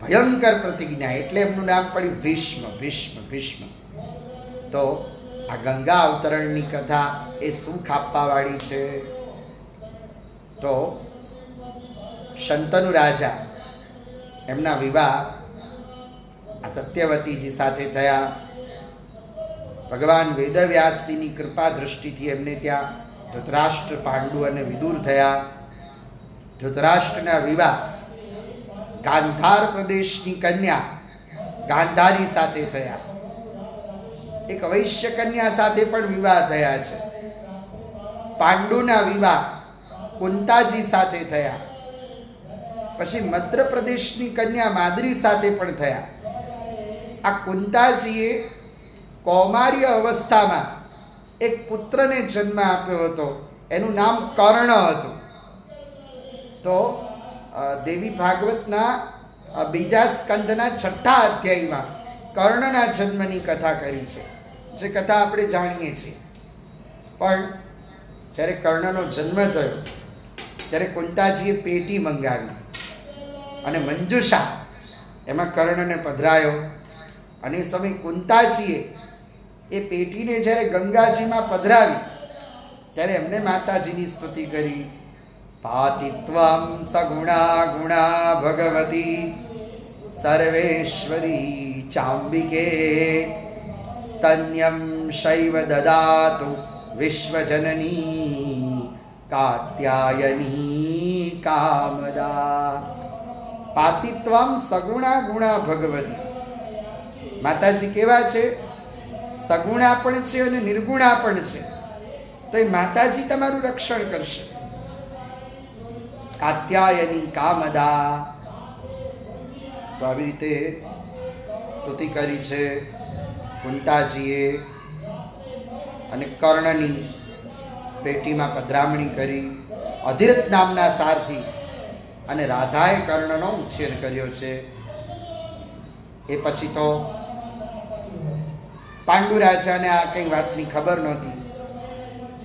Speaker 1: ભયંકર પ્રતિજ્ઞા, એટલે એમનું નામ પડ્યું ભીષ્મ. ભીષ્મ ભીષ્મ. તો આ ગંગા અવતરણની કથા એ સુખ આપવાવાળી છે. તો શંતનુ રાજા એમના વિવાહ આ સત્યવતીજી સાથે થયા. ભગવાન વેદવ્યાસજીની કૃપા દૃષ્ટિથી એમને ત્યાં ધૃતરાષ્ટ્ર, પાંડુ અને વિદુર થયા. ધૃતરાષ્ટ્રના વિવાહ ગાંધાર પ્રદેશની કન્યા ગાંધારી સાથે થયા. એક વૈશ્ય કન્યા સાથે પણ વિવાહ થયા છે. પાંડુના વિવાહ કુંતાજી સાથે થયા. પછી મધ્યપ્રદેશની કન્યા માદ્રી સાથે પણ થયા. આ કુંતાજીએ કૌમાર્ય અવસ્થામાં એક પુત્રને જન્મ આપ્યો હતો, એનું નામ કર્ણ હતું. તો દેવી ભાગવતના બીજા સ્કંદના 6 અધ્યાયમાં કર્ણના જન્મની કથા કરી છે, જે કથા આપણે જાણીએ છીએ. પણ જ્યારે કર્ણનો જન્મ થયો ત્યારે કુંતાજીએ પેટી મંગાવી અને મંજુષા એમાં કર્ણને પધરાયો. અને એ સમય કુંતાજીએ એ પેટીને જ્યારે ગંગાજીમાં પધરાવી ત્યારે એમને માતાજીની સ્તુતિ કરી. પાતિત્વમ સગુણા ગુણા ભગવતી સર્વેશ્વરી ચાંબિકે સ્તન્યમ શૈવ દદાતુ વિશ્વજનની કાત્યાયની કામદા. પાતિત્વમ સગુણા ગુણા ભગવતી. માતાજી કેવા છે? સગુણા પણ છે અને નિર્ગુણા પણ છે. તો એ માતાજી તમારું રક્ષણ કરશે. કાત્યાયની કામદા. તો આવી રીતે સ્તુતિ કરી છે કુંતાજીએ. અને કર્ણની પેટીમાં પધરામણી કરી. અધિરથ નામના સારથી અને રાધાએ કર્ણનો ઉછેર કર્યો છે. એ પછી તો પાંડુ રાજાને આ કઈ વાતની ખબર નહોતી,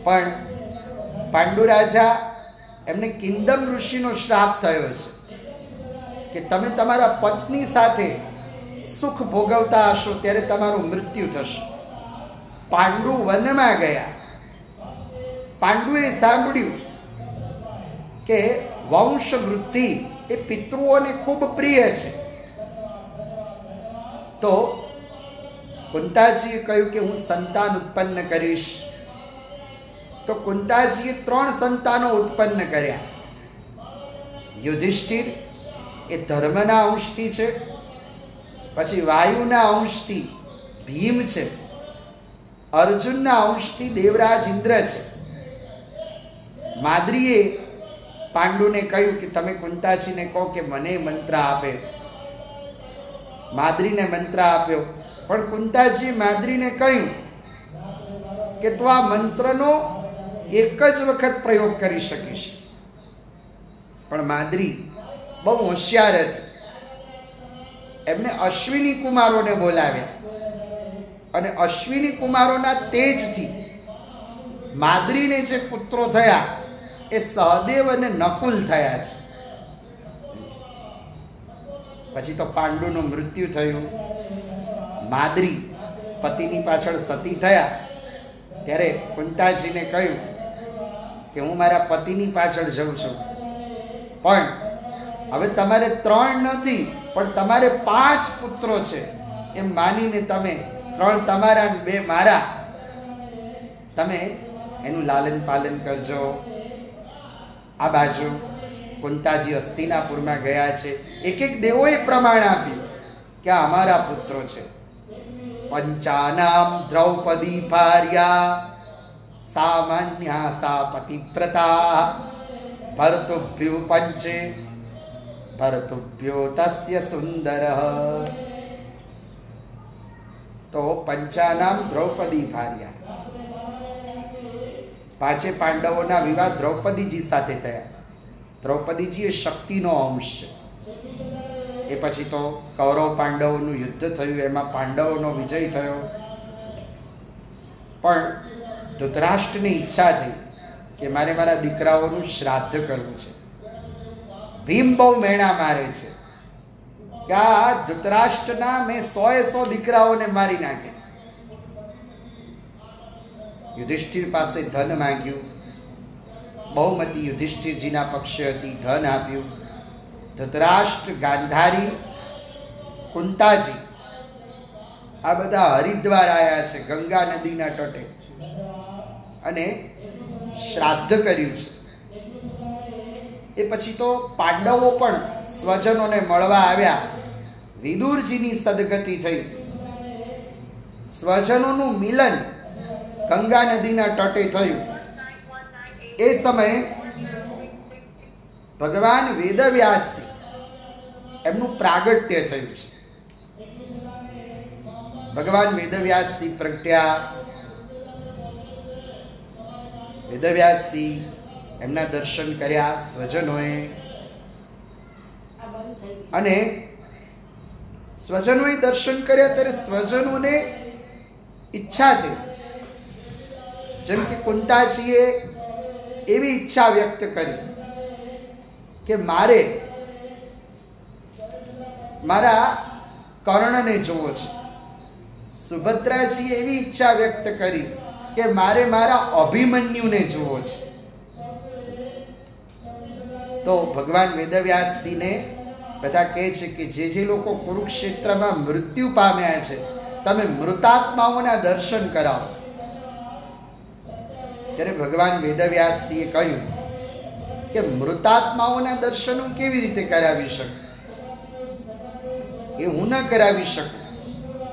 Speaker 1: પણ પાંડુ રાજા એમને કિંદમ ઋષિનો શ્રાપ થયો છે કે તમે તમારા પત્ની સાથે સુખ ભોગવતા હશો ત્યારે તમારું મૃત્યુ થશે. પાંડુ વનમાં ગયા. પાંડુએ સાંભળ્યું કે વંશ વૃદ્ધિ એ પિતૃઓને ખૂબ પ્રિય છે. તો કુંતાજીએ કહ્યું કે હું સંતાન ઉત્પન્ન કરીશ. તો કુંતાજીએ 3 સંતાનો ઉત્પન્ન કર્યા. યુધિષ્ઠિર એ ધર્મના અંશથી છે, પછી વાયુના અંશથી ભીમ છે, અર્જુનના અંશથી દેવરાજ ઇન્દ્ર છે. માદ્રીએ પાંડુને કહ્યું કે તમે કુંતાજીને કહો કે મને મંત્ર આપે. માદ્રીને મંત્ર આપ્યો, પણ કુંતાજી માદ્રીને કહ્યું કે તું આ મંત્રનો એક જ વખત પ્રયોગ કરી શકીશ. પણ માદ્રી બહુ હોશિયાર હતી. એમને અશ્વિની કુમારોને બોલાવ્યા અને અશ્વિની કુમારોના તેજથી માદ્રીને જે પુત્રો થયા એ સહદેવ અને નકુલ થયા છે. પછી તો પાંડુનું મૃત્યુ થયું. માદ્રી પતિની પાછળ સતી થયા ત્યારે કુંતાજીને કહ્યું કે હું મારા પતિની પાછળ જઉં છું, પણ હવે તમારે 3 નથી પણ તમારે 5 પુત્રો છે એમ માનીને તમે 3 તમારા 2 મારા, તમે એનું લાલન પાલન કરજો. આ બાજુ કુંતાજી હસ્તિનાપુરમાં ગયા છે. એક દેવોએ પ્રમાણ આપ્યું કે આ અમારા પુત્રો છે. પંચાનામ દ્રૌપદી ભાર્યા સામાન્યા સા પતિવ્રતા ભરતુભ્યો પંચે ભરતુભ્યો તસ્ય સુંદર. તો પંચાનામ દ્રૌપદી ભાર્યા. 5 પાંડવોના વિવાહ દ્રૌપદીજી સાથે થયા. દ્રૌપદીજી એ શક્તિનો અંશ છે. એ પછી તો કૌરવ પાંડવોનું યુદ્ધ થયું, એમાં પાંડવોનો વિજય થયો. પણ ધૃતરાષ્ટ્રની ઈચ્છા થઈ કે મારે મારા દીકરાઓનું શ્રાદ્ધ કરવું છે. ભીમ બહુ મેણા મારે છે કે આ ધૃતરાષ્ટ્રના મેં 100 દીકરાઓને મારી નાખે. યુધિષ્ઠિર પાસે ધન માંગ્યું. બહુમતી યુધિષ્ઠિરજીના પક્ષે હતી. ધન આપ્યું. ધૃતરાષ્ટ્ર, ગાંધારી, કુંતાજી આ બધા હરિદ્વાર આવ્યા છે, ગંગા નદીના તટે, અને શ્રાદ્ધ કર્યું છે. એ પછી તો પાંડવો પણ સ્વજનોને મળવા આવ્યા. વિદુરજીની સદગતિ થઈ. સ્વજનોનું મિલન ગંગા નદીના તટે થયું. એ સમયે ભગવાન વેદવ્યાસજી એમનું પ્રાગટ્ય થયું છે. ભગવાન વેદવ્યાસજી પ્રગટ્યા. વેદવ્યાસજી એમના દર્શન કર્યા સ્વજનોએ, અને સ્વજનોએ દર્શન કર્યા ત્યારે સ્વજનોને ઈચ્છા થઈ. જેમ કે કુંતાજીએ એવી ઈચ્છા વ્યક્ત કરી કે મારે મારા કર્ણને જોવો છે. સુભદ્રાજીએ એવી ઈચ્છા વ્યક્ત કરી કે મારે મારા અભિમન્યુને જોવો છે. તો ભગવાન વેદવ્યાસજીને બધા કહે છે કે જે લોકો કુરુક્ષેત્રમાં મૃત્યુ પામ્યા છે, તમે મૃતાત્માઓના દર્શન કરાવો. ત્યારે ભગવાન વેદવ્યાસજીએ કહ્યું કે મૃતાત્માઓના દર્શન હું કેવી રીતે કરાવી શકું? એ હું ન કરાવી શકું,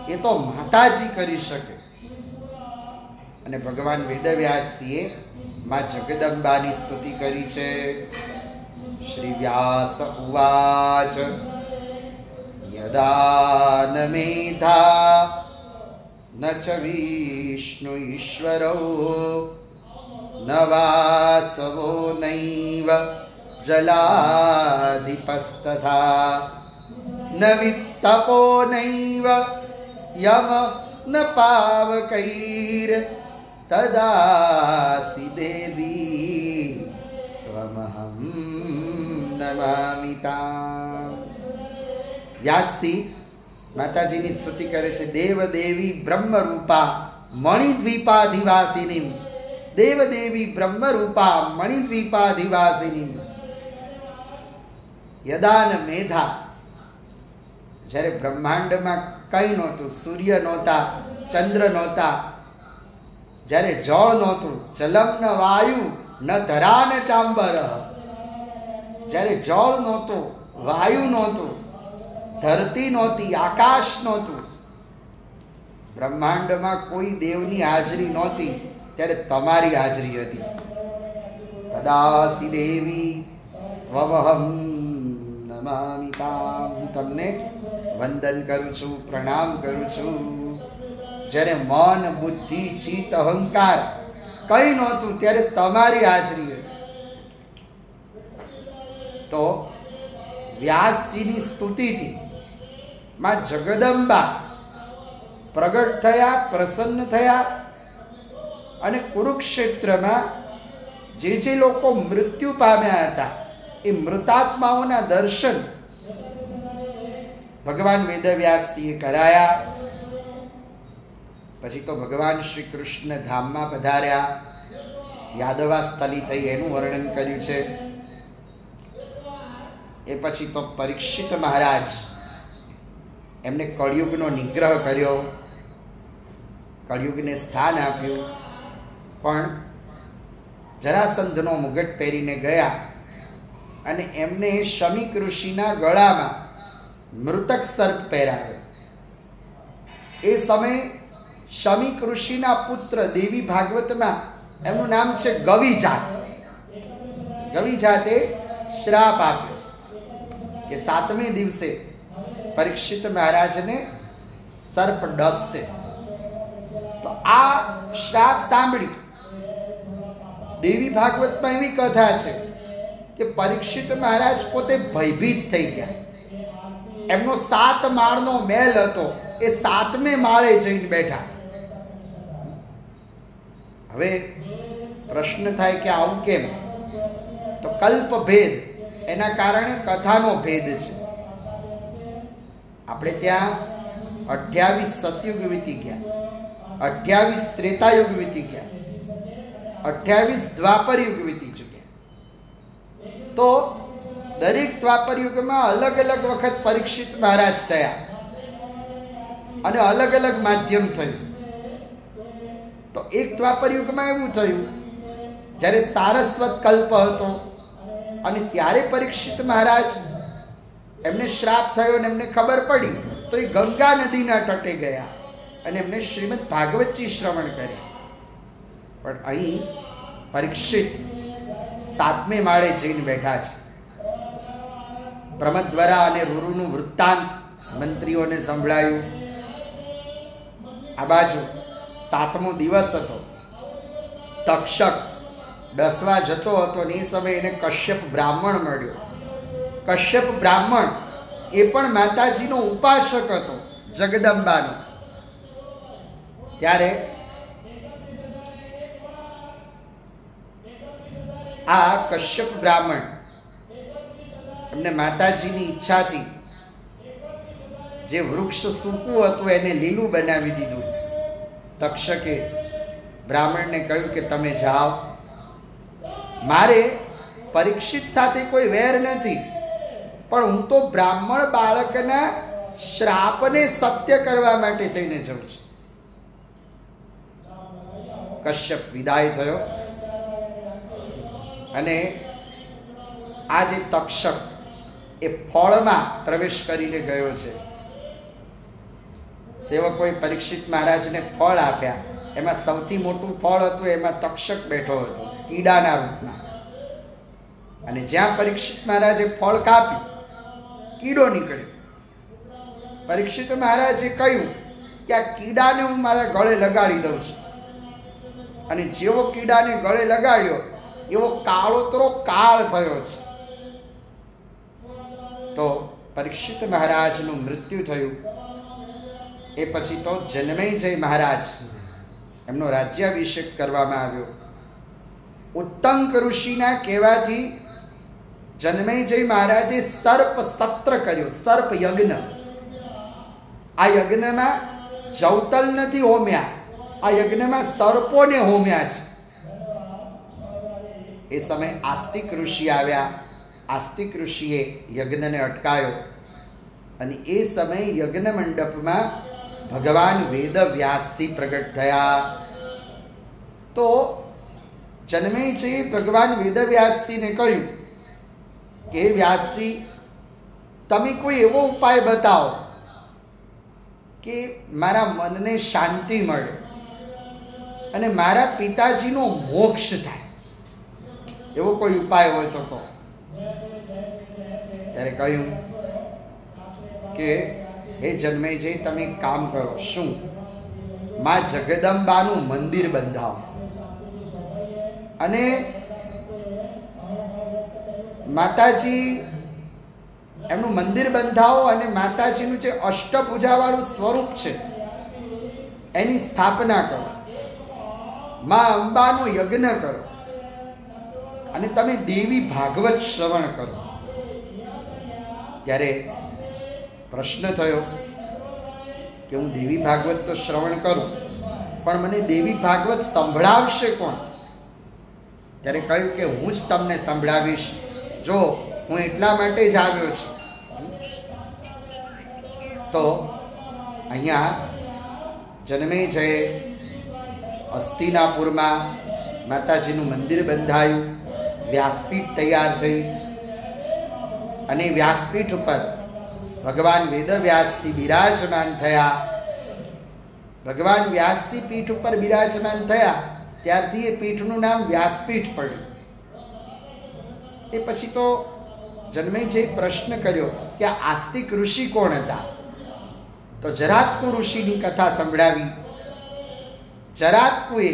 Speaker 1: એ તો માતાજી કરી શકે. અને ભગવાન વેદવ્યાસજીએ માં જગદંબાની સ્તુતિ કરી છે. શ્રી વ્યાસ ઉવાચ યદા ન મેધા ન ચ વિષ્ણુ ઈશ્વરો ન વાસવો નૈવ જલાધિપસ્તથા ન વિત્તપો નૈવ યમ ન પાવકૈર તદાસી દેવી ત્વમહં નમામિ તામ. વ્યાસજી માતાજીની સ્તુતિ કરે છે. દેવદેવી બ્રહ્મરૂપા મણિદ્વીપાધિવાસિનીમ, દેવદેવી બ્રહ્મરૂપા મણિદ્વીપાધિવાસિનીમ. યદાન મેધા, જ્યારે બ્રહ્માંડમાં કઈ નહોતું, સૂર્ય નહોતા, ચંદ્ર નહોતા, જ્યારે જળ નહોતું, જલમ ન વાયુ ન ધરા ન ચાંબર, જ્યારે જળ નહોતું, વાયુ નહોતું, ધરતી નહોતી, આકાશ નહોતું, બ્રહ્માંડમાં કોઈ દેવની હાજરી નહોતી, ત્યારે તમારી હાજરી હતી. તદાસી દેવી ત્વમહં નમામિ તામ. હું તમને વંદન કરું છું, પ્રણામ કરું છું. જ્યારે મન, બુદ્ધિ, ચિત્ત, અહંકાર કઈ નહોતું, ત્યારે તમારી હાજરી હતી. તો વ્યાસજીની સ્તુતિથી માં જગદંબા પ્રગટ થયા, પ્રસન્ન થયા, અને કુરુક્ષેત્રમાં જે લોકો મૃત્યુ પામ્યા હતા એ મૃતાત્માઓના દર્શન ભગવાન વેદવ્યાસજીએ કરાયા. પછી તો ભગવાન શ્રી કૃષ્ણ ધામમાં પધાર્યા. યાદવા સ્થલી થઈ એનું વર્ણન કર્યું છે. એ પછી તો પરીક્ષિત મહારાજ એમને કળિયુગનો નિગ્રહ કર્યો, કળિયુગને સ્થાન આપ્યું. પણ જરાસંધનો મુગટ પહેરીને ગયા અને એમને શમીક ઋષિના ગળામાં મૃતક સર્પ પહેરાયો. એ સમયે શમીક ઋષિના પુત્ર દેવી ભાગવતમાં એમનું નામ છે ગવિજાત. ગવિજાતે શ્રાપ આપ્યો કે 7મે દિવસે પરીક્ષિત મહારાજને સર્પ ડસશે. તો આ શ્રાપ સાંભળી દેવી ભાગવતમાં એવી કથા છે કે પરીક્ષિત મહારાજ પોતે ભયભીત થઈ ગયા. એમનો 7 માળનો મહેલ હતો, એ 7મે માળે જઈને બેઠા. હવે પ્રશ્ન થાય કે આવું કેમ? તો કલ્પ ભેદ, એના કારણે કથાનો ભેદ છે. આપણે ત્યાં 28 સતયુગ વીતી ગયા, 28 ત્રેતાયુગ વીતી ગયા, 28 દ્વાપર યુગ વીતી ચૂક્યા. તો દરેક દ્વાપર યુગમાં અલગ અલગ વખત પરીક્ષિત મહારાજ થયા અને અલગ અલગ માધ્યમ થયું. તો એક દ્વાપર યુગમાં એવું થયું, જ્યારે સારસ્વત કલ્પ હતો અને ત્યારે પરીક્ષિત મહારાજ, એમને શ્રાપ થયો અને એમને ખબર પડી, તો એ ગંગા નદીના તટે ગયા અને એમને શ્રીમદ ભાગવતજી શ્રવણ કર્યા. પણ અહીં પરીક્ષિત 7મે માળે જઈને બેઠા છે. પ્રમદ્વરા અને રૂરુનું વૃત્તાંત મંત્રીઓને સંભળાયું. આ બાજુ 7મો દિવસ હતો. તક્ષક દસવા જતો હતો અને એ સમયે એને કશ્યપ બ્રાહ્મણ મળ્યો. કશ્યપ બ્રાહ્મણ એ પણ માતાજીનો ઉપાસક હતો, જગદંબાનો. ત્યારે આ કશ્યપ બ્રાહ્મણ એમને માતાજીની ઈચ્છાથી જે વૃક્ષ સૂકું હતું એને લીલું બનાવી દીધું. તક્ષકે બ્રાહ્મણને કહ્યું કે તમે જાઓ, મારે પરીક્ષિત સાથે કોઈ વેર નથી, પણ હું તો બ્રાહ્મણ બાળકના શ્રાપને સત્ય કરવા માટે થઈને જઉં છું. કશ્યપ વિદાય થયો અને આ જે તક્ષક એ ફળમાં પ્રવેશ કરીને ગયો છે. સેવકોએ પરીક્ષિત મહારાજને ફળ આપ્યા. એમાં સૌથી મોટું ફળ હતું, એમાં તક્ષક બેઠો હતો કીડાના રૂપમાં. અને જ્યાં પરીક્ષિત મહારાજે ફળ કાપ્યું, કીડો નીકળ્યો. પરીક્ષિત મહારાજે કહ્યું કે આ કીડાને હું મારા ગળે લગાડી દઉં છું. અને જેવો કીડાને ગળે લગાડ્યો એવો કાળોતરો કાળ થયો છે. તો પરીક્ષિત મહારાજનું મૃત્યુ થયું. એ પછી તો જનમેજય મહારાજ, એમનો રાજ્યાભિષેક કરવામાં આવ્યો. ઉત્તંક ઋષિના કહેવાથી જનમેજય મહારાજે સર્પ સત્ર કર્યો, સર્પ યજ્ઞ. આ યજ્ઞમાં જવતલ નથી હોમ્યા, આ યજ્ઞમાં સર્પોને હોમ્યા છે. એ સમયે આસ્તિક ઋષિ આવ્યા. આસ્તિક ઋષિએ યજ્ઞને અટકાયો અને એ સમયે યજ્ઞ મંડપમાં ભગવાન વેદ વ્યાસજી પ્રગટ થયા. તો જન્મેજયે ભગવાન વેદ વ્યાસજીને કહ્યું કે વ્યાસજી, તમે કોઈ એવો ઉપાય બતાવો કે મારા મનને શાંતિ મળે અને મારા પિતાજીનો મોક્ષ થાય. એવો કોઈ ઉપાય હોય તો કહો. ત્યારે કહ્યું કે હે જન્મેજય, તમે એક કામ કરો. શું? માં જગદંબાનું મંદિર બંધાવો અને માતાજી એમનું મંદિર બંધાવો અને માતાજીનું જે અષ્ટભુજાવાળું સ્વરૂપ છે એની સ્થાપના કરો. માં અંબાનો યજ્ઞ કરો અને તમે દેવી ભાગવત શ્રવણ કરો. ત્યારે પ્રશ્ન થયો કે હું દેવી ભાગવત તો શ્રવણ કરું, પણ મને દેવી ભાગવત સંભળાવશે કોણ? ત્યારે કહ્યું કે હું જ તમને સંભળાવીશ. જો હું એટલા માટે જ આવ્યો છું. તો અહીંયા જન્મેજયે હસ્તિનાપુરમાં માતાજીનું મંદિર બંધાયું, વ્યાસપીઠ તૈયાર થઈ અને વ્યાસપીઠ ઉપર ભગવાન વેદવ્યાસજી બિરાજમાન થયા. ભગવાન વ્યાસજી પીઠ ઉપર બિરાજમાન થયા ત્યારથી એ પીઠનું નામ વ્યાસપીઠ પડ્યું. એ પછી તો જન્મેજયે પ્રશ્ન કર્યો કે આ આસ્તિક ઋષિ કોણ હતા? તો જરાતકુ ઋષિની કથા સંભળાવી. જરાતકુએ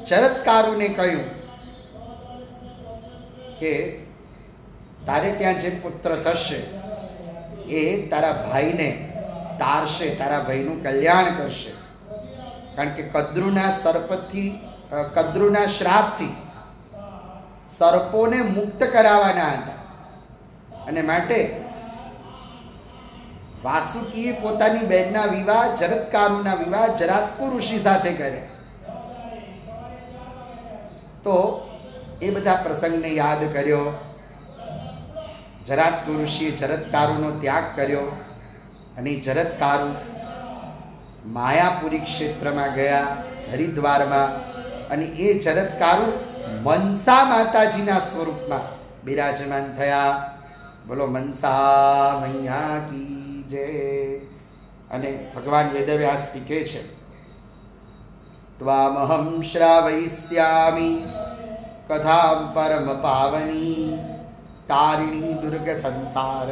Speaker 1: ચરત્કારુને કહ્યું કે તારે ત્યાં જે પુત્ર થશે એ તારા ભાઈને તારશે, તારા ભાઈનું કલ્યાણ કરશે. કારણ કે કદ્રુના સર્પથી કદ્રુના શ્રાપથી સર્પોને મુક્ત કરાવવાના હતા અને માટે વાસુકીએ પોતાની બહેનના વિવાહ જરત્કારુના વિવાહ જરાત્કુ ઋષિ સાથે કર્યા. તો એ બધા પ્રસંગને યાદ કર્યો. જરાત્કુ ઋષિએ જરત્કારુનો ત્યાગ કર્યો અને જરત્કારુ માયાપુરી ક્ષેત્રમાં ગયા, હરિદ્વારમાં, અને એ જરત્કારુ મનસા માતાજીના સ્વરૂપમાં બિરાજમાન થયા. બોલો મનસા મૈયા કી જય. અને ભગવાન વેદવ્યાસ કહે છે, ત્વામહમ શ્રાવયિષ્યામિ કથામ પરમ પાવની તારિણી દુર્ગ સંસાર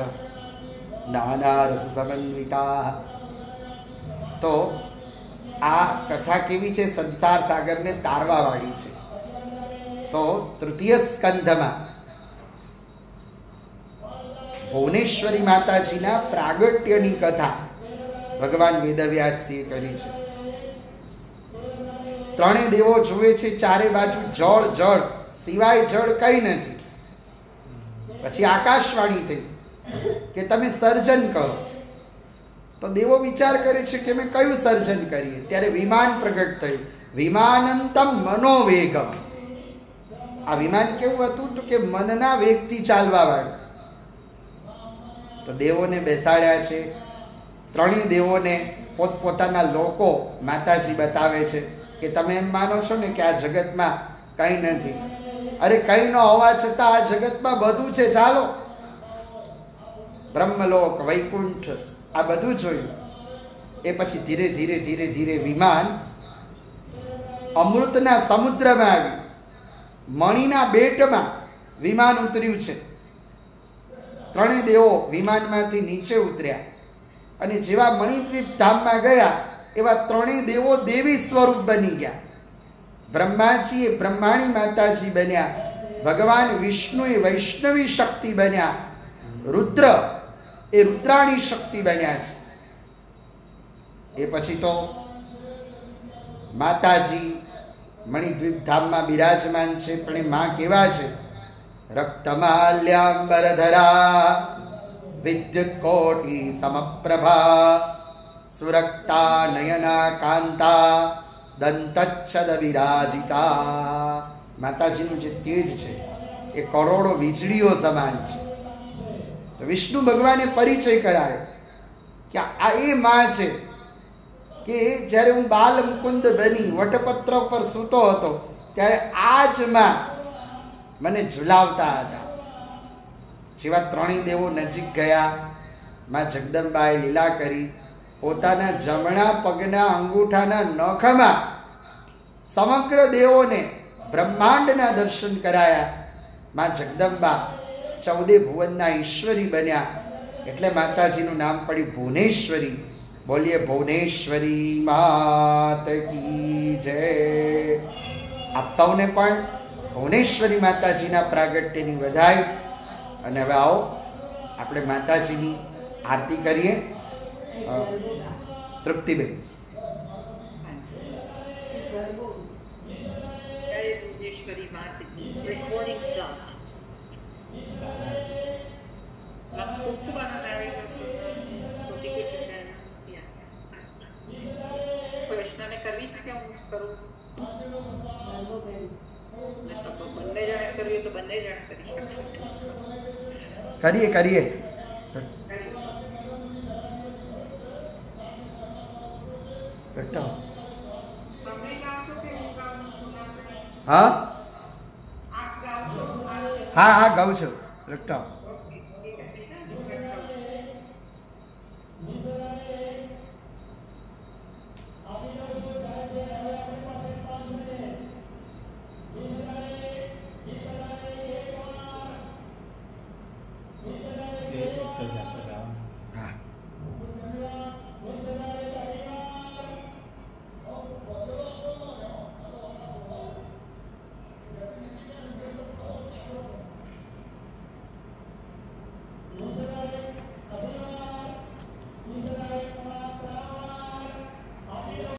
Speaker 1: નાના રસ સમન્વિતા. તો આ કથા કેવી છે? સંસાર સાગરને તારવા વાળી છે. તો તૃતીય સ્કંધમાં ભુવનેશ્વરી માતાજીના પ્રાગટ્યની કથા ભગવાન વેદવ્યાસજીએ કરી છે. ત્રણેય દેવો જુએ છે ચારે બાજુ જળ જળ, સિવાય જળ કઈ નથી. પછી આકાશવાણી થઈ કે તમે સર્જન કરો. તો દેવો વિચાર કરે છે કે અમે કયું સર્જન કરીએ? ત્યારે વિમાન પ્રગટ થયું. વિમાનંતમ મનોવેગમ. આ વિમાન કેવું હતું? તો કે મનના વેગથી ચાલવા વાળું. તો દેવોને બેસાડ્યા છે. ત્રણેય દેવોને પોતપોતાના લોકો માતાજી બતાવે છે કે તમે એમ માનો છો ને કે આ જગતમાં કંઈ નથી. અરે કંઈ ન હોવા છતાં આ જગતમાં બધું છે. ચાલો, બ્રહ્મલોક, વૈકુંઠ, આ બધું જોયું. એ પછી ધીરે ધીરે ધીરે ધીરે વિમાન અમૃતના સમુદ્રમાં આવ્યું. મણીના બેટમાં વિમાન ઉતર્યું છે. ત્રણેય દેવો વિમાનમાંથી નીચે ઉતર્યા અને જેવા મણિદ્વીપ ધામમાં ગયા એવા ત્રણેય દેવો દેવી સ્વરૂપ બની ગયા. બ્રહ્માજી એ બ્રહ્માણી માતાજી બન્યા. ભગવાન વિષ્ણુ એ વૈષ્ણવી શક્તિ બન્યા. રુદ્ર એ રુદ્રાણી શક્તિ બન્યા છે. એ પછી તો માતાજી મણિદ્વીપ ધામમાં બિરાજમાન છે. પણ એ માં કેવા છે? રક્તમાલ્યાંબરધરા વિદ્યુત કોટી સમપ્રભા સુરક્તા નયના કાંતા દંતચ્છદ વિરાજિતા. માતાજીનું જે તેજ છે એ કરોડો વીજળીઓ સમાન છે. તો વિષ્ણુ ભગવાને પરિચય કરાયો કે આ એ માં છે કે જ્યારે હું બાલ મુકુંદ બની વટપત્ર ઉપર સૂતો હતો ત્યારે આ જ માં મને ઝુલાવતા હતા. જેવા ત્રણેય દેવો નજીક ગયા, માં જગદંબાએ લીલા કરી. પોતાના જમણા પગના અંગૂઠાના નખમાં સમગ્ર દેવોને બ્રહ્માંડના દર્શન કરાયા. માં જગદંબા 14 ભુવનના ઈશ્વરી બન્યા. એટલે માતાજીનું નામ પડ્યું ભુવનેશ્વરી. બોલીએ ભુવનેશ્વરી માત કી જય. આપ સૌને પણ ભુવનેશ્વરી માતાજીના પ્રાગટ્યની વધાઈ. અને હવે આવો આપણે માતાજીની આરતી કરીએ. તૃપ્તિબેન.
Speaker 2: કરવી છે કે હું કરું? બંને જણે કરીએ તો બંને જણે કરી
Speaker 1: શકીએ. કરીએ. હા હા હા ગાઉં છું. પ્રગટાવો.